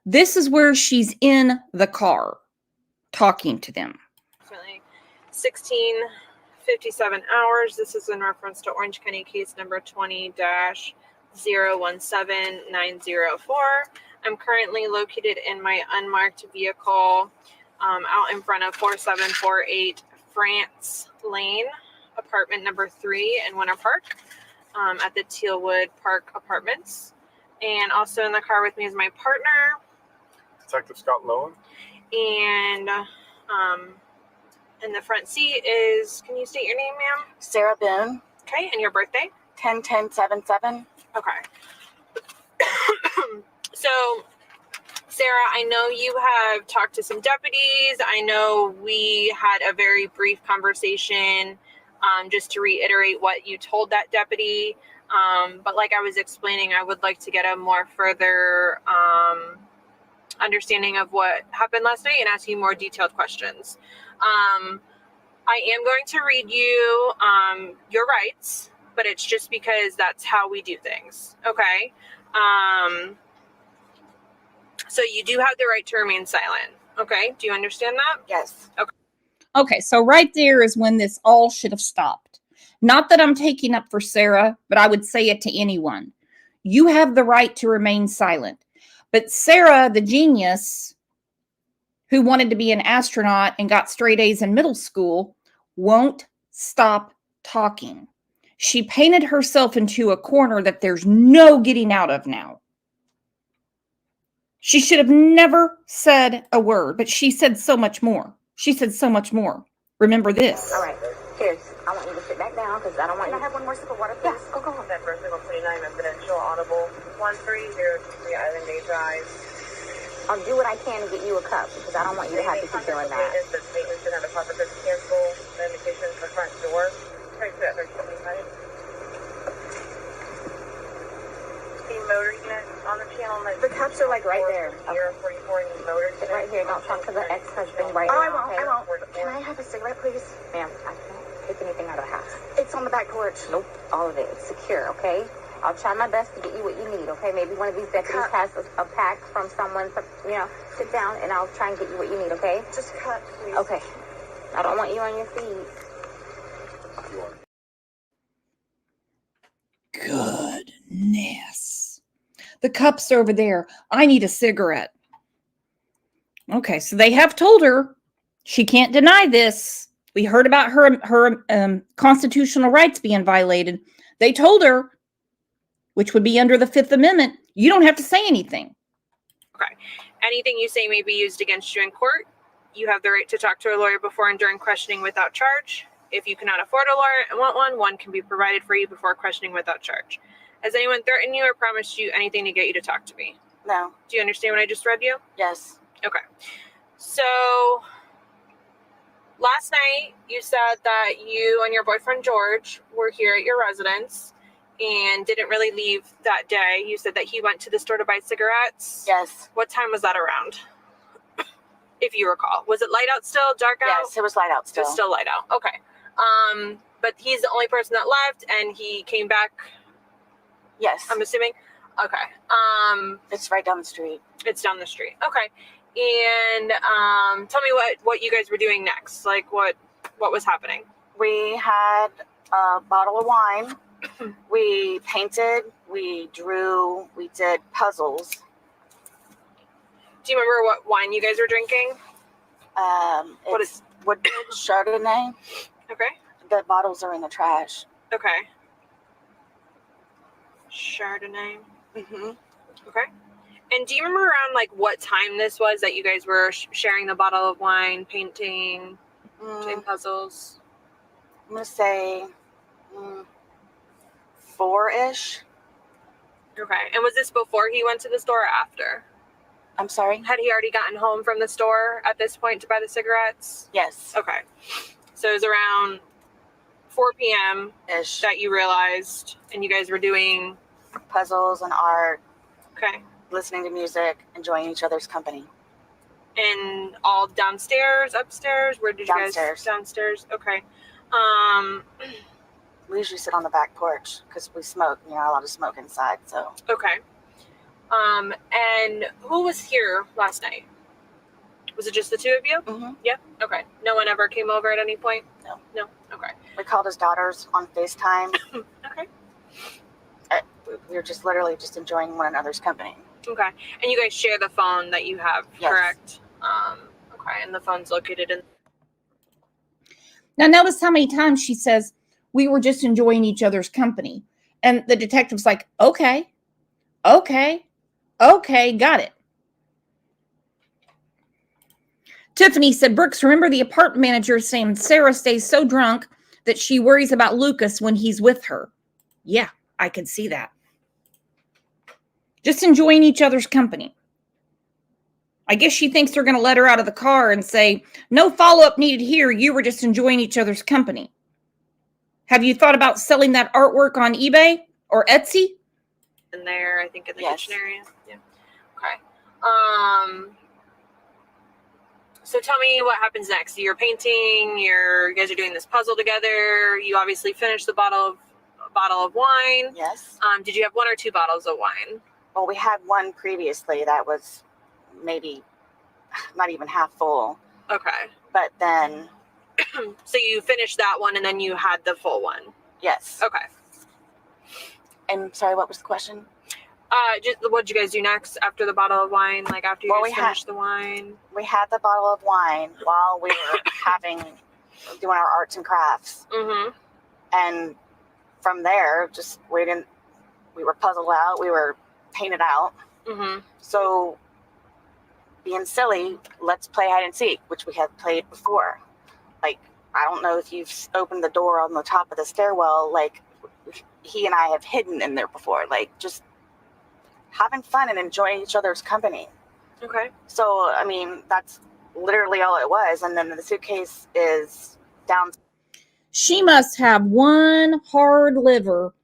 This is where she's in the car talking to them. 16:57 hours. This is in reference to Orange County case number 20-017904. I'm currently located in my unmarked vehicle out in front of 4748 France Lane, apartment number 3 in Winter Park at the Tealwood Park Apartments. And also in the car with me is my partner, Detective Scott Lowen. And in the front seat is, can you state your name, ma'am? Sarah Boone, Okay, and your birthday? 10/10/77. Okay. So, Sarah, I know you have talked to some deputies. I know we had a very brief conversation just to reiterate what you told that deputy. But like I was explaining, I would like to get a more further understanding of what happened last night and ask you more detailed questions. I am going to read you your rights, but it's just because that's how we do things. Okay. So you do have the right to remain silent. Okay. Do you understand that? Yes. Okay. Okay, so right there is when this all should have stopped. Not that I'm taking up for Sarah, but I would say it to anyone. You have the right to remain silent. But Sarah, the genius who wanted to be an astronaut and got straight A's in middle school, won't stop talking. She painted herself into a corner that there's no getting out of now. She should have never said a word, but she said so much more. She said so much more. Remember this. All right. Cheers. I want you to sit back down because I don't want you to have one more sip of water, please. Yeah, go. That person 29, residential, audible, 1303 Island Bay Drive. I'll do what I can to get you a cup because I don't want you to have to keep doing that. The statement should have a proper cancel the indication for front door. Try to that 1325. The motor unit on the channel. The cups are like right there. 044 in the motor. It's right here. Don't talk to the ex-husband right now. I won't. Can I have a cigarette, please? Ma'am, I can't take anything out of the house. It's on the back porch. Nope. All of it. It's secure, okay? I'll try my best to get you what you need, okay? Maybe one of these deputies has a pack from someone, sit down and I'll try and get you what you need, okay? Just cut, please. Okay. I don't want you on your feet. Goodness. The cups over there. I need a cigarette. Okay, so they have told her she can't deny this. We heard about her constitutional rights being violated. They told her, which would be under the Fifth Amendment, you don't have to say anything. Okay. Anything you say may be used against you in court. You have the right to talk to a lawyer before and during questioning without charge. If you cannot afford a lawyer and want one can be provided for you before questioning without charge. Has anyone threatened you or promised you anything to get you to talk to me? No. Do you understand what I just read you? Yes. Okay. So last night you said that you and your boyfriend George were here at your residence and didn't really leave that day. You said that he went to the store to buy cigarettes. Yes. What time was that around? If you recall. Was it light out still, dark out? Yes, it was light out still. It was still light out. Okay. But he's the only person that left and he came back. Yes. I'm assuming. Okay. It's right down the street. It's down the street. Okay. And tell me what you guys were doing next. Like what was happening? We had a bottle of wine. We painted, we drew, we did puzzles. Do you remember what wine you guys were drinking? It's Woodbridge Chardonnay. Okay. The bottles are in the trash. Okay. Chardonnay. Mm-hmm. Okay. And do you remember around like what time this was that you guys were sharing the bottle of wine, painting, doing puzzles? I'm gonna say 4-ish. Okay. And was this before he went to the store or after? I'm sorry? Had he already gotten home from the store at this point to buy the cigarettes? Yes. Okay. So it was around 4 p.m. ish that you realized, and you guys were doing puzzles and art. Okay. Listening to music, enjoying each other's company. And all downstairs, upstairs? Where did you guys? Downstairs. Okay. We usually sit on the back porch because we smoke. You're not allowed to smoke inside, so. Okay. And who was here last night? Was it just the two of you? Mm-hmm. Yep. Okay. No one ever came over at any point? No. No. Okay. We called his daughters on FaceTime. Okay. We were just literally just enjoying one another's company. Okay. And you guys share the phone that you have, yes. Correct? Okay. And the phone's located in. Now notice how many times she says, we were just enjoying each other's company. And the detective's like, okay, got it. Tiffany said, Brooks, remember the apartment manager saying Sarah stays so drunk that she worries about Lucas when he's with her. Yeah, I can see that. Just enjoying each other's company. I guess she thinks they're going to let her out of the car and say, no follow-up needed here. You were just enjoying each other's company. Have you thought about selling that artwork on eBay or Etsy? In there, I think in the yes. kitchen area. Yeah. Okay. So tell me what happens next. You're painting. You guys are doing this puzzle together. You obviously finished the bottle of wine. Yes. Did you have 1 or 2 bottles of wine? Well, we had one previously that was maybe not even half full. Okay. But then. So you finished that one and then you had the full one? Yes. Okay. And sorry, what was the question? Just what did you guys do next after the bottle of wine? Like after you guys finished the wine? We had the bottle of wine while we were doing our arts and crafts. Mm-hmm. And from there, we were puzzled out. We were painted out. Mm-hmm. So being silly, let's play hide and seek, which we have played before. Like, I don't know if you've opened the door on the top of the stairwell, like he and I have hidden in there before, like just having fun and enjoying each other's company. Okay. So, I mean, that's literally all it was. And then the suitcase is down. She must have one hard liver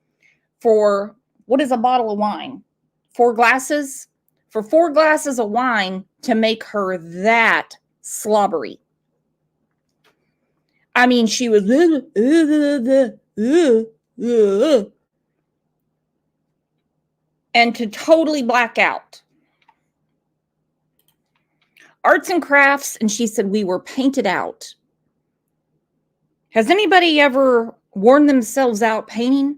for, what is a bottle of wine? 4 glasses? For 4 glasses of wine to make her that slobbery. I mean, she was and to totally black out. Arts and crafts, and she said we were painted out. Has anybody ever worn themselves out painting?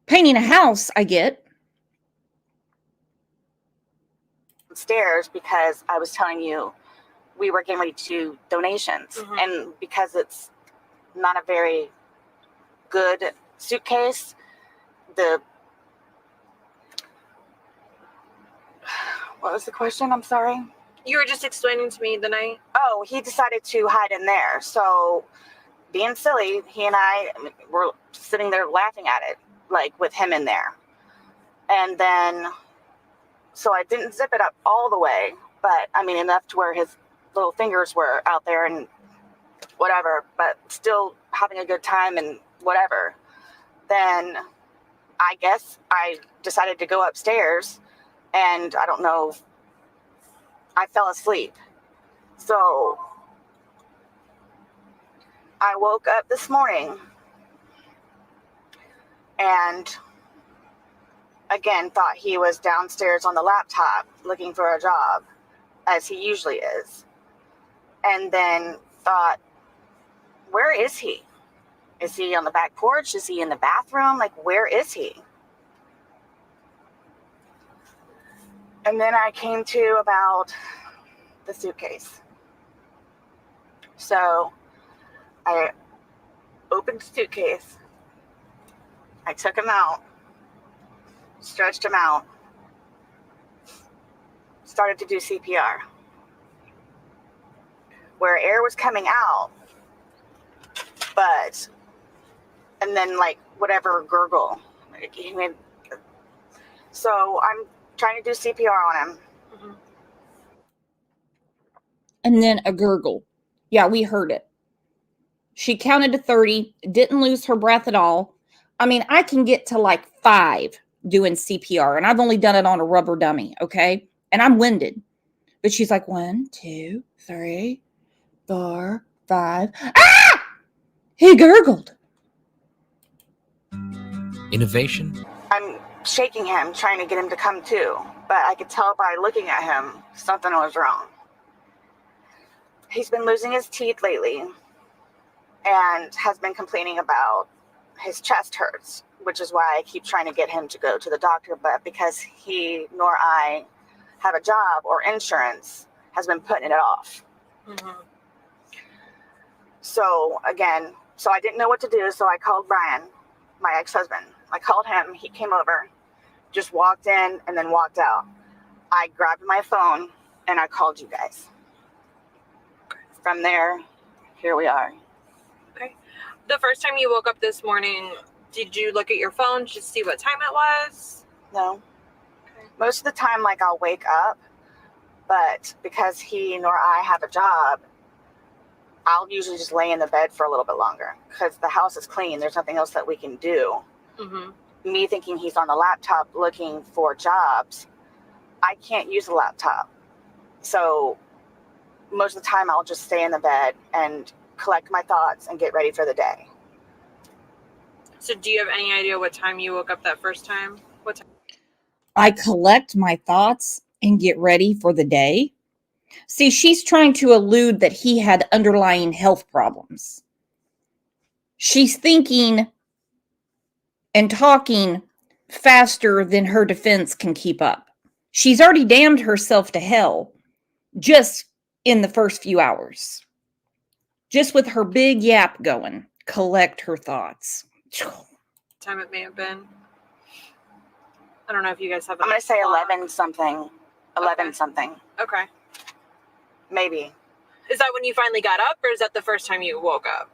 Painting a house, I get. Stairs because I was telling you we were getting ready to do donations. Mm-hmm. And because it's not a very good suitcase, what was the question? I'm sorry. You were just explaining to me the night. Oh, he decided to hide in there. So being silly, he and I were sitting there laughing at it, like with him in there. And then, so I didn't zip it up all the way, but I mean enough to where his little fingers were out there and whatever, but still having a good time and whatever. Then I guess I decided to go upstairs, and I don't know, I fell asleep. So I woke up this morning and again thought he was downstairs on the laptop looking for a job, as he usually is. And then thought, where is he? Is he on the back porch? Is he in the bathroom? Like, where is he? And then I came to about the suitcase. So I opened the suitcase. I took him out, stretched him out, started to do CPR. Where air was coming out, but, and then like whatever gurgle. So I'm trying to do CPR on him. Mm-hmm. And then a gurgle. Yeah, we heard it. She counted to 30, didn't lose her breath at all. I mean, I can get to like 5 doing CPR, and I've only done it on a rubber dummy, okay? And I'm winded. But she's like, 1, 2, 3, 4, 5. Ah! He gurgled. Innovation. I'm shaking him, trying to get him to come to, but I could tell by looking at him, something was wrong. He's been losing his teeth lately and has been complaining about his chest hurts, which is why I keep trying to get him to go to the doctor, but because he nor I have a job or insurance, has been putting it off. Mm-hmm. So again, so I didn't know what to do, so I called Brian, my ex-husband. I called him, he came over, just walked in and then walked out. I grabbed my phone and I called you guys. From there, here we are. Okay. The first time you woke up this morning, did you look at your phone to see what time it was? No. Okay. Most of the time, like, I'll wake up, but because he nor I have a job, I'll usually just lay in the bed for a little bit longer because the house is clean. There's nothing else that we can do. Mm-hmm. Me thinking he's on the laptop looking for jobs, I can't use a laptop. So most of the time I'll just stay in the bed and collect my thoughts and get ready for the day. So do you have any idea what time you woke up that first time? What time? I collect my thoughts and get ready for the day. See, she's trying to allude that he had underlying health problems. She's thinking and talking faster than her defense can keep up. She's already damned herself to hell just in the first few hours. Just with her big yap going, collect her thoughts. Time it may have been. I don't know if you guys have. I'm gonna say 11 something. 11 Okay. something. Okay. Maybe. Is that when you finally got up, or is that the first time you woke up?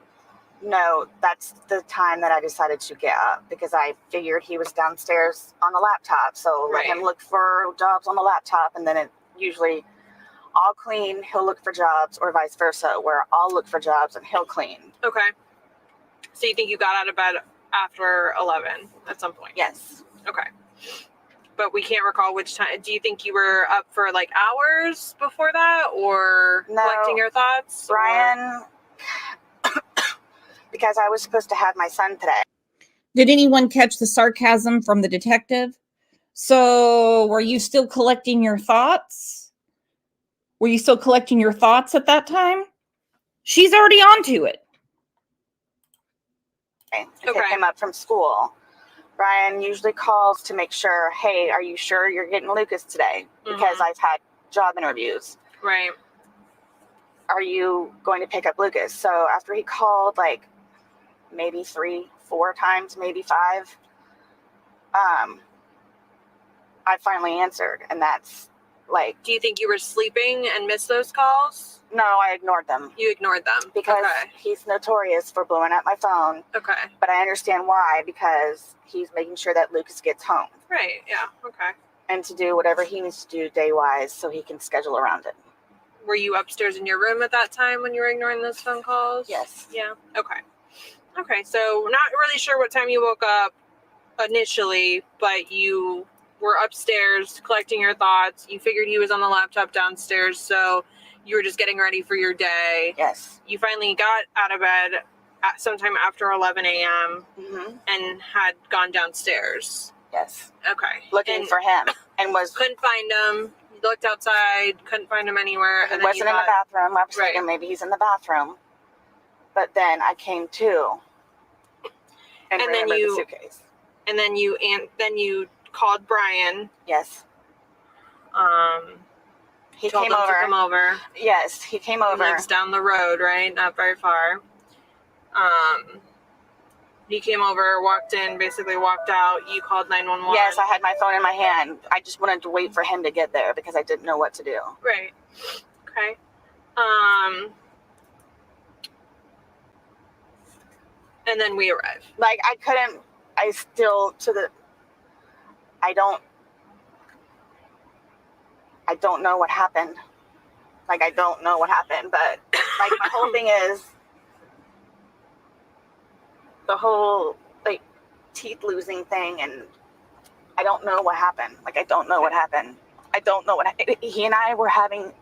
No, that's the time that I decided to get up because I figured he was downstairs on the laptop. So let him look for jobs on the laptop, and then it usually I'll clean, he'll look for jobs, or vice versa, where I'll look for jobs and he'll clean. Okay. So you think you got out of bed after 11 at some point? Yes. Okay. But we can't recall which time. Do you think you were up for like hours before that, or collecting your thoughts? Brian, because I was supposed to have my son today. Did anyone catch the sarcasm from the detective? So were you still collecting your thoughts? Were you still collecting your thoughts at that time? She's already onto it. To pick him up from school. Brian usually calls to make sure, hey, are you sure you're getting Lucas today? Because I've had job interviews. Right. Are you going to pick up Lucas? So after he called like maybe 3, 4 times, maybe 5, I finally answered, and that's like. Do you think you were sleeping and missed those calls? No, I ignored them. You ignored them because he's notorious for blowing up my phone. Okay. But I understand why, because he's making sure that Lucas gets home. Right. Yeah. Okay. And to do whatever he needs to do day-wise so he can schedule around it. Were you upstairs in your room at that time when you were ignoring those phone calls? Yes. Yeah. Okay. Okay. So we're not really sure what time you woke up initially, but you were upstairs collecting your thoughts. You figured he was on the laptop downstairs, so you were just getting ready for your day. Yes. You finally got out of bed at sometime after 11 a.m. And had gone downstairs. Yes. Okay. Looking for him, and couldn't find him. You looked outside, couldn't find him anywhere. He wasn't in the bathroom. I was thinking maybe he's in the bathroom. But then I came to and remembered the suitcase. And then you called Brian. Yes. He told came him over. to come over. Yes, he came over. He lives down the road, right? Not very far. He came over, walked in, basically walked out. You called 911. Yes, I had my phone in my hand. I just wanted to wait for him to get there because I didn't know what to do. Right. Okay. And then we arrived. Like, I couldn't, I still, I don't know what happened. Like, I don't know what happened, but, like, my whole thing is the whole, like, teeth losing thing, and I don't know what happened. Like, I don't know what happened. I don't know he and I were having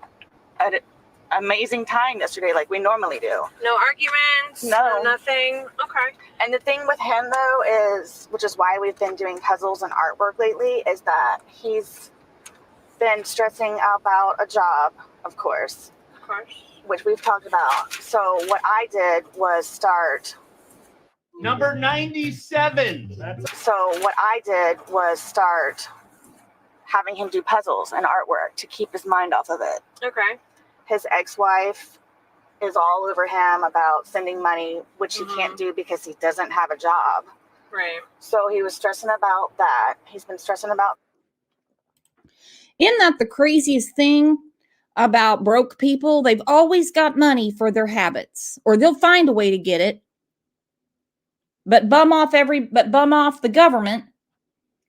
an amazing time yesterday, like we normally do. No arguments? No. Nothing? Okay. And the thing with him, though, is, which is why we've been doing puzzles and artwork lately, is that he's been stressing about a job, of course. Of course. Which we've talked about. So what I did was start... Number 97. So what I did was start having him do puzzles and artwork to keep his mind off of it. Okay. His ex-wife is all over him about sending money, which he can't do because he doesn't have a job. Right. So he was stressing about that. He's been stressing about... Isn't that the craziest thing about broke people? They've always got money for their habits, or they'll find a way to get it. But bum off the government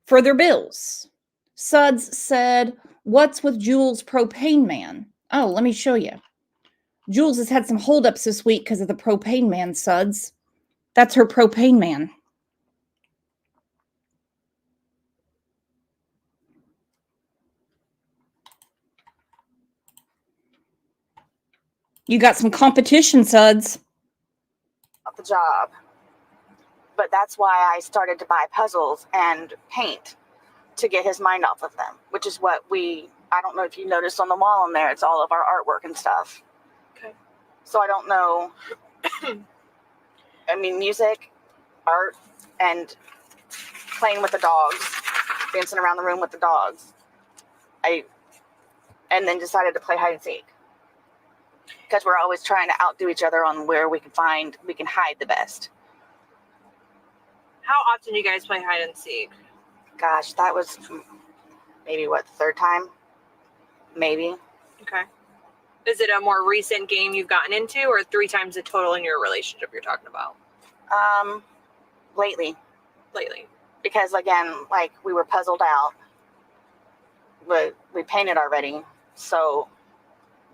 for their bills. Suds said, "What's with Jules' propane man?" Oh, let me show you. Jules has had some holdups this week because of the propane man, Suds. That's her propane man. You got some competition, suds. The job. But that's why I started to buy puzzles and paint to get his mind off of them, which is what I don't know if you noticed on the wall in there, it's all of our artwork and stuff. Okay. So I don't know. I mean, music, art, and playing with the dogs, dancing around the room with the dogs. And then decided to play hide and seek. Because we're always trying to outdo each other on where we can hide the best. How often do you guys play hide and seek? Gosh, that was maybe the third time? Maybe. Okay. Is it a more recent game you've gotten into, or 3 times the total in your relationship you're talking about? Lately. Lately. Because again, like we were puzzled out. But we painted already, so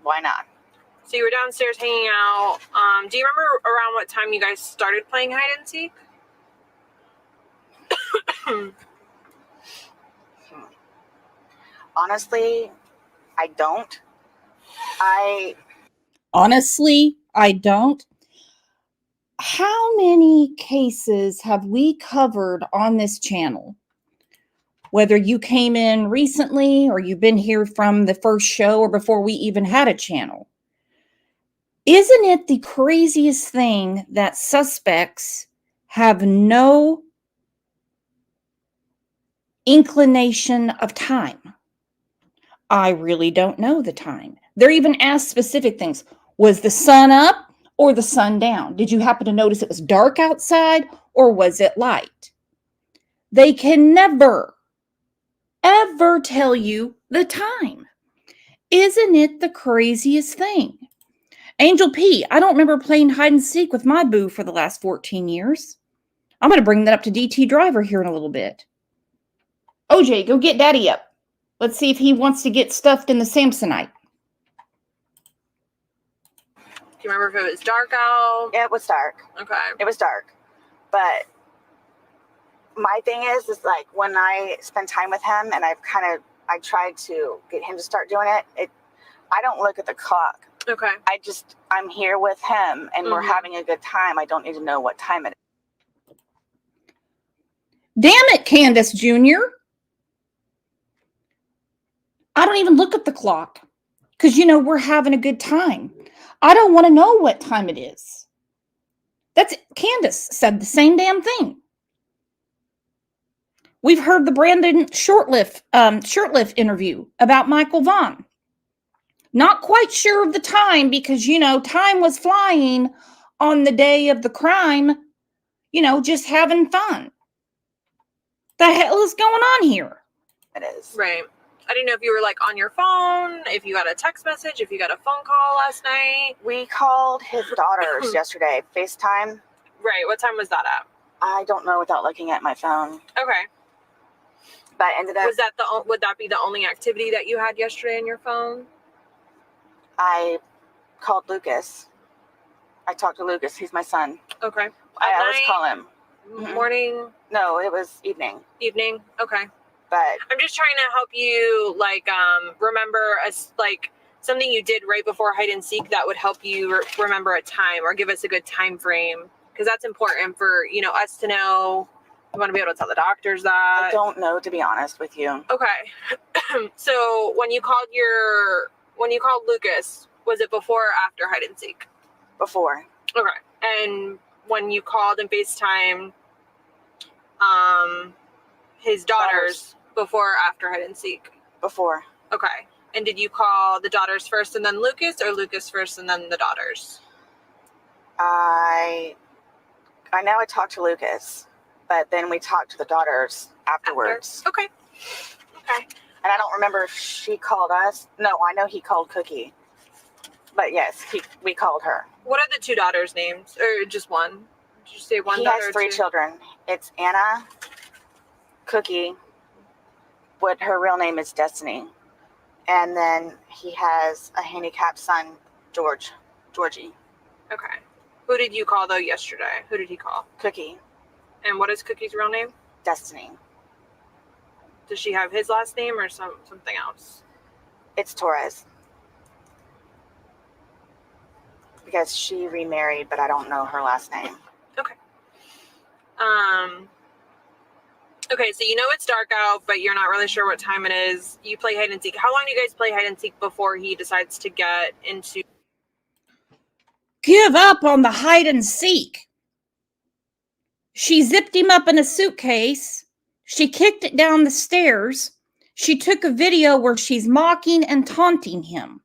why not? So you were downstairs hanging out. Do you remember around what time you guys started playing hide and seek? Honestly, I don't. Honestly, I don't. How many cases have we covered on this channel? Whether you came in recently or you've been here from the first show or before we even had a channel. Isn't it the craziest thing that suspects have no inclination of time? I really don't know the time. They're even asked specific things. Was the sun up or the sun down? Did you happen to notice it was dark outside or was it light? They can never, ever tell you the time. Isn't it the craziest thing? Angel P, I don't remember playing hide and seek with my boo for the last 14 years. I'm going to bring that up to DT Driver here in a little bit. OJ, go get Daddy up. Let's see if he wants to get stuffed in the Samsonite. Do you remember if it was dark out? Yeah, it was dark. Okay. It was dark. But my thing is like when I spend time with him and I tried to get him to start doing it, I don't look at the clock. Okay. I'm here with him and we're having a good time. I don't need to know what time it is. Damn it, Candace Jr. I don't even look at the clock because, we're having a good time. I don't want to know what time it is. Candace said the same damn thing. We've heard the Brandon Shortlift interview about Michael Vaughn. Not quite sure of the time because, time was flying on the day of the crime, just having fun. The hell is going on here? It is. Right. I didn't know if you were on your phone, if you got a text message, if you got a phone call last night. We called his daughters yesterday, FaceTime. Right. What time was that at? I don't know without looking at my phone. Okay. But ended up. Would that be the only activity that you had yesterday on your phone? I called Lucas. I talked to Lucas. He's my son. Okay. I always call him. Morning? No, it was evening. Evening? Okay. But I'm just trying to help you, remember something you did right before hide and seek that would help you remember a time or give us a good time frame, because that's important for us to know. You want to be able to tell the doctors that. I don't know, to be honest with you. Okay. So when you called Lucas, was it before or after hide and seek? Before. Okay. And when you called and FaceTime, his daughters. Before or after hide and seek? Before. Okay. And did you call the daughters first and then Lucas, or Lucas first and then the daughters? I know I talked to Lucas, but then we talked to the daughters afterwards. Okay. Okay. And I don't remember if she called us. No, I know he called Cookie. But yes, we called her. What are the 2 daughters' names? Or just one? Did you say one he daughter? He has 3 children. It's Anna, Cookie, what her real name is Destiny. And then he has a handicapped son, Georgie. Okay. Who did you call though yesterday? Who did he call? Cookie. And what is Cookie's real name? Destiny. Does she have his last name or something else? It's Torres. because she remarried, but I don't know her last name. Okay. Okay, so you know it's dark out, but you're not really sure what time it is. You play hide and seek. How long do you guys play hide and seek before he decides to get into... Give up on the hide and seek. She zipped him up in a suitcase. She kicked it down the stairs. She took a video where she's mocking and taunting him.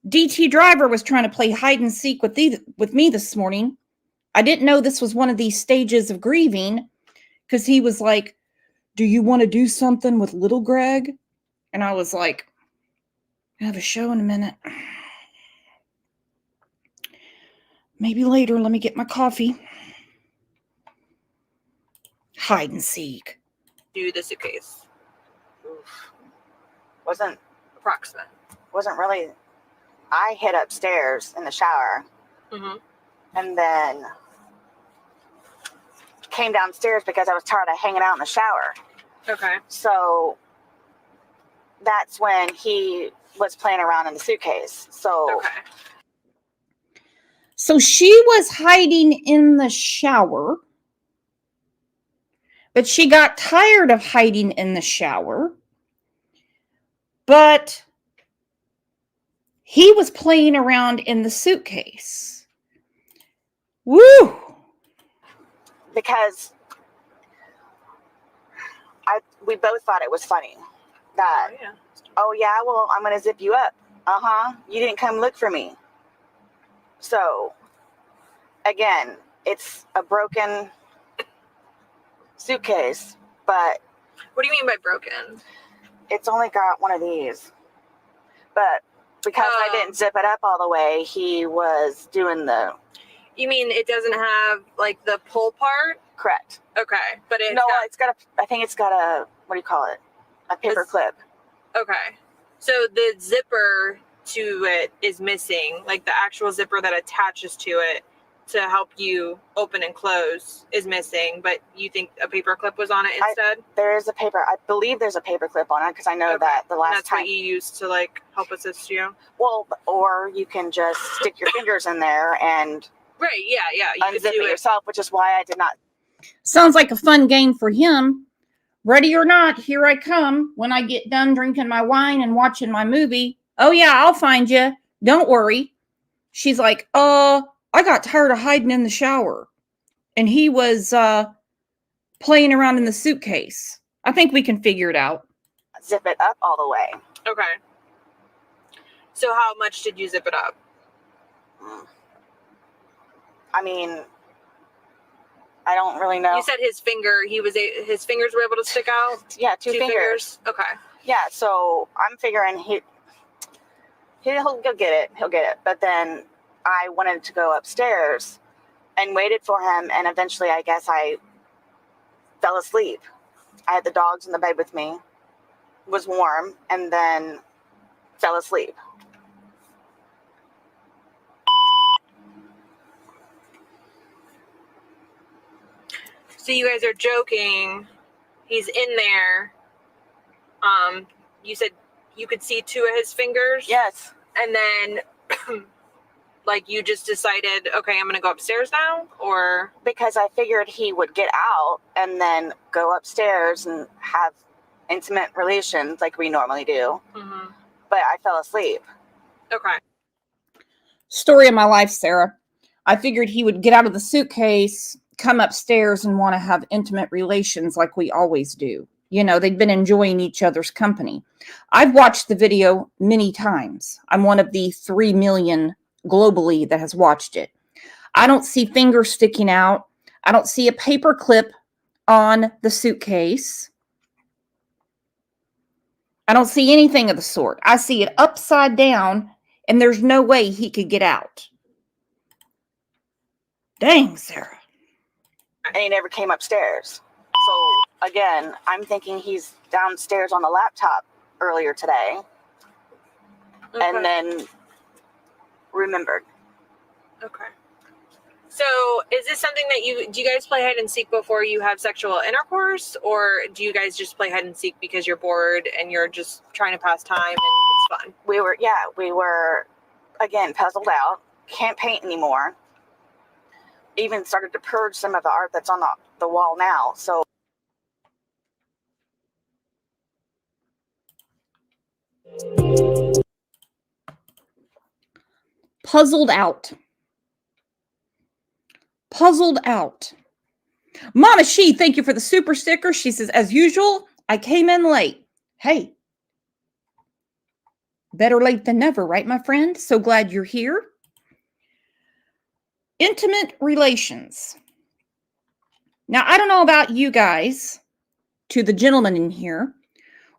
DT Driver was trying to play hide and seek with me this morning. I didn't know this was one of these stages of grieving because he was like, do you want to do something with little Greg? And I was like, I have a show in a minute. Maybe later. Let me get my coffee. Hide and seek. Do the suitcase. Oof. Wasn't approximate. Wasn't really. I hid upstairs in the shower, and then came downstairs because I was tired of hanging out in the shower. Okay. So that's when he was playing around in the suitcase. So okay. So she was hiding in the shower, but she got tired of hiding in the shower. But he was playing around in the suitcase. Woo! Because we both thought it was funny that, oh yeah, well, I'm going to zip you up. You didn't come look for me. So, again, it's a broken suitcase, but... What do you mean by broken? It's only got one of these. But because I didn't zip it up all the way, he was doing the... You mean it doesn't have, like, the pull part? Correct. Okay. But it's I think it's got a, what do you call it? A paper clip. Okay. So the zipper to it is missing, like the actual zipper that attaches to it to help you open and close is missing, but you think a paper clip was on it instead? I believe there's a paper clip on it because I know that the last time. That's what you used to like help assist you? Well, or you can just stick your fingers in there and right, yeah. You unzip it yourself, which is why I did not. Sounds like a fun game for him. Ready or not, here I come. When I get done drinking my wine and watching my movie, oh yeah, I'll find you. Don't worry. She's like, I got tired of hiding in the shower. And he was playing around in the suitcase. I think we can figure it out. Zip it up all the way. Okay. So how much did you zip it up? I mean, I don't really know. You said his fingers were able to stick out? Yeah, two fingers. Okay. Yeah, so I'm figuring he'll get it. He'll get it. But then I wanted to go upstairs and waited for him, and eventually I guess I fell asleep. I had the dogs in the bed with me. It was warm, and then fell asleep. So you guys are joking. He's in there. You said you could see two of his fingers? Yes. And then, like, you just decided, okay, I'm going to go upstairs now? Or? Because I figured he would get out and then go upstairs and have intimate relations like we normally do. Mm-hmm. But I fell asleep. Okay. Story of my life, Sarah. I figured he would get out of the suitcase, come upstairs, and want to have intimate relations like we always do. You know, they'd been enjoying each other's company. I've watched the video many times. I'm one of the 3 million globally that has watched it. I don't see fingers sticking out. I don't see a paper clip on the suitcase. I don't see anything of the sort. I see it upside down, and there's no way he could get out. Dang, Sarah. And he never came upstairs. So, again, I'm thinking he's downstairs on the laptop earlier today. Okay. And then remembered. Okay. So, is this something that do you guys play hide and seek before you have sexual intercourse? Or do you guys just play hide and seek because you're bored and you're just trying to pass time and it's fun? We were again, puzzled out, can't paint anymore. Even started to purge some of the art that's on the wall now. So puzzled out. Puzzled out. Mama She, thank you for the super sticker. She says, as usual, I came in late. Hey, better late than never, right, my friend? So glad you're here. Intimate relations. Now, I don't know about you guys, to the gentleman in here.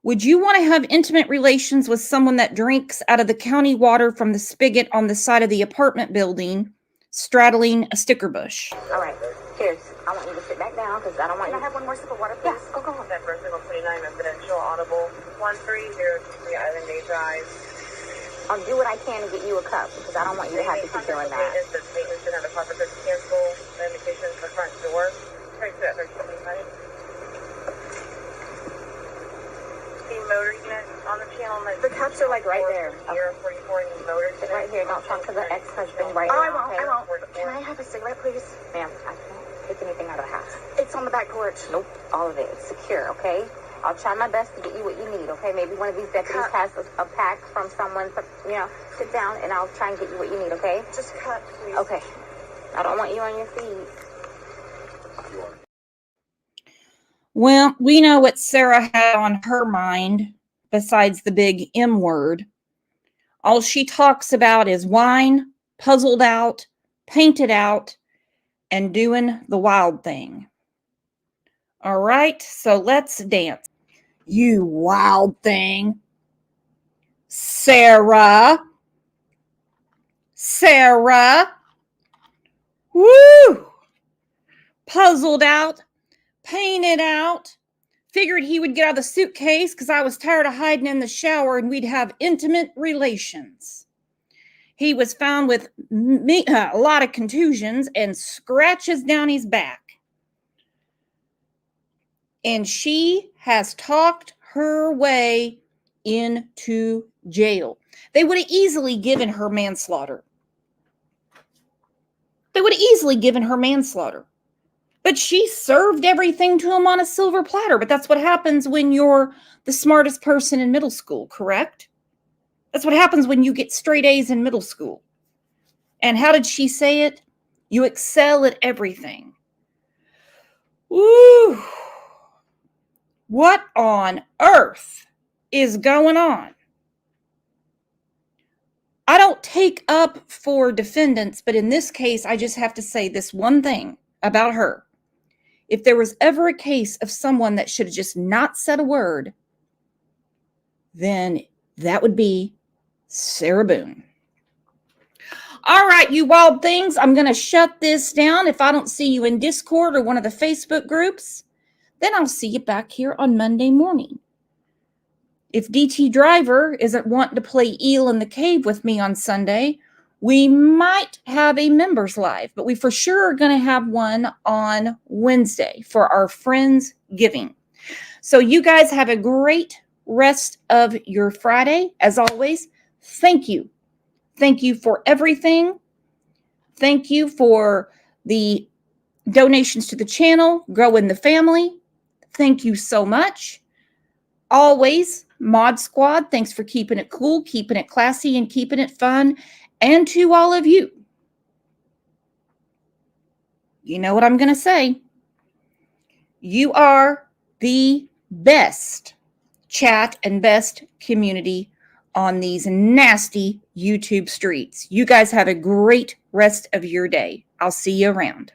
Would you want to have intimate relations with someone that drinks out of the county water from the spigot on the side of the apartment building, straddling a sticker bush? all right, cheers. I want you to sit back down because I don't want you to have one more sip of water, please. Yeah, go on. That for 29 residential audible 1303 Island Bay Drive. I'll do what I can to get you a cup because I don't want you to have to keep doing that. Maintenance should have a proper cancel indication for front door. Right to that 1325. The motor unit on the channel. The cups are like right there. 44 in the motor. It's right here. Don't talk to the ex-husband right now. I won't. Can I have a cigarette, please? Ma'am, I can't take anything out of the house. It's on the back porch. Nope, all of it. It's secure, okay? I'll try my best to get you what you need, okay? Maybe one of these deputies has a pack from someone, sit down and I'll try and get you what you need, okay? Just cut, please. Okay. I don't want you on your feet. Well, we know what Sarah had on her mind besides the big M word. All she talks about is wine, puzzled out, painted out, and doing the wild thing. All right, so let's dance. You wild thing. Sarah. Sarah. Woo! Puzzled out, painted out. Figured he would get out of the suitcase because I was tired of hiding in the shower and we'd have intimate relations. He was found with a lot of contusions and scratches down his back. And she has talked her way into jail. They would have easily given her manslaughter. But she served everything to him on a silver platter. But that's what happens when you're the smartest person in middle school, correct? That's what happens when you get straight A's in middle school. And how did she say it? You excel at everything. Ooh. What on earth is going on? I don't take up for defendants, but in this case, I just have to say this one thing about her. If there was ever a case of someone that should have just not said a word, then that would be Sarah Boone. All right, you wild things, I'm going to shut this down. If I don't see you in Discord or one of the Facebook groups, then I'll see you back here on Monday morning. If DT Driver isn't wanting to play Eel in the Cave with me on Sunday, we might have a members live, but we for sure are going to have one on Wednesday for our Friendsgiving. So you guys have a great rest of your Friday. As always, thank you. Thank you for everything. Thank you for the donations to the channel, growing the family. Thank you so much. Always, Mod Squad, thanks for keeping it cool, keeping it classy, and keeping it fun. And to all of you, you know what I'm going to say. You are the best chat and best community on these nasty YouTube streets. You guys have a great rest of your day. I'll see you around.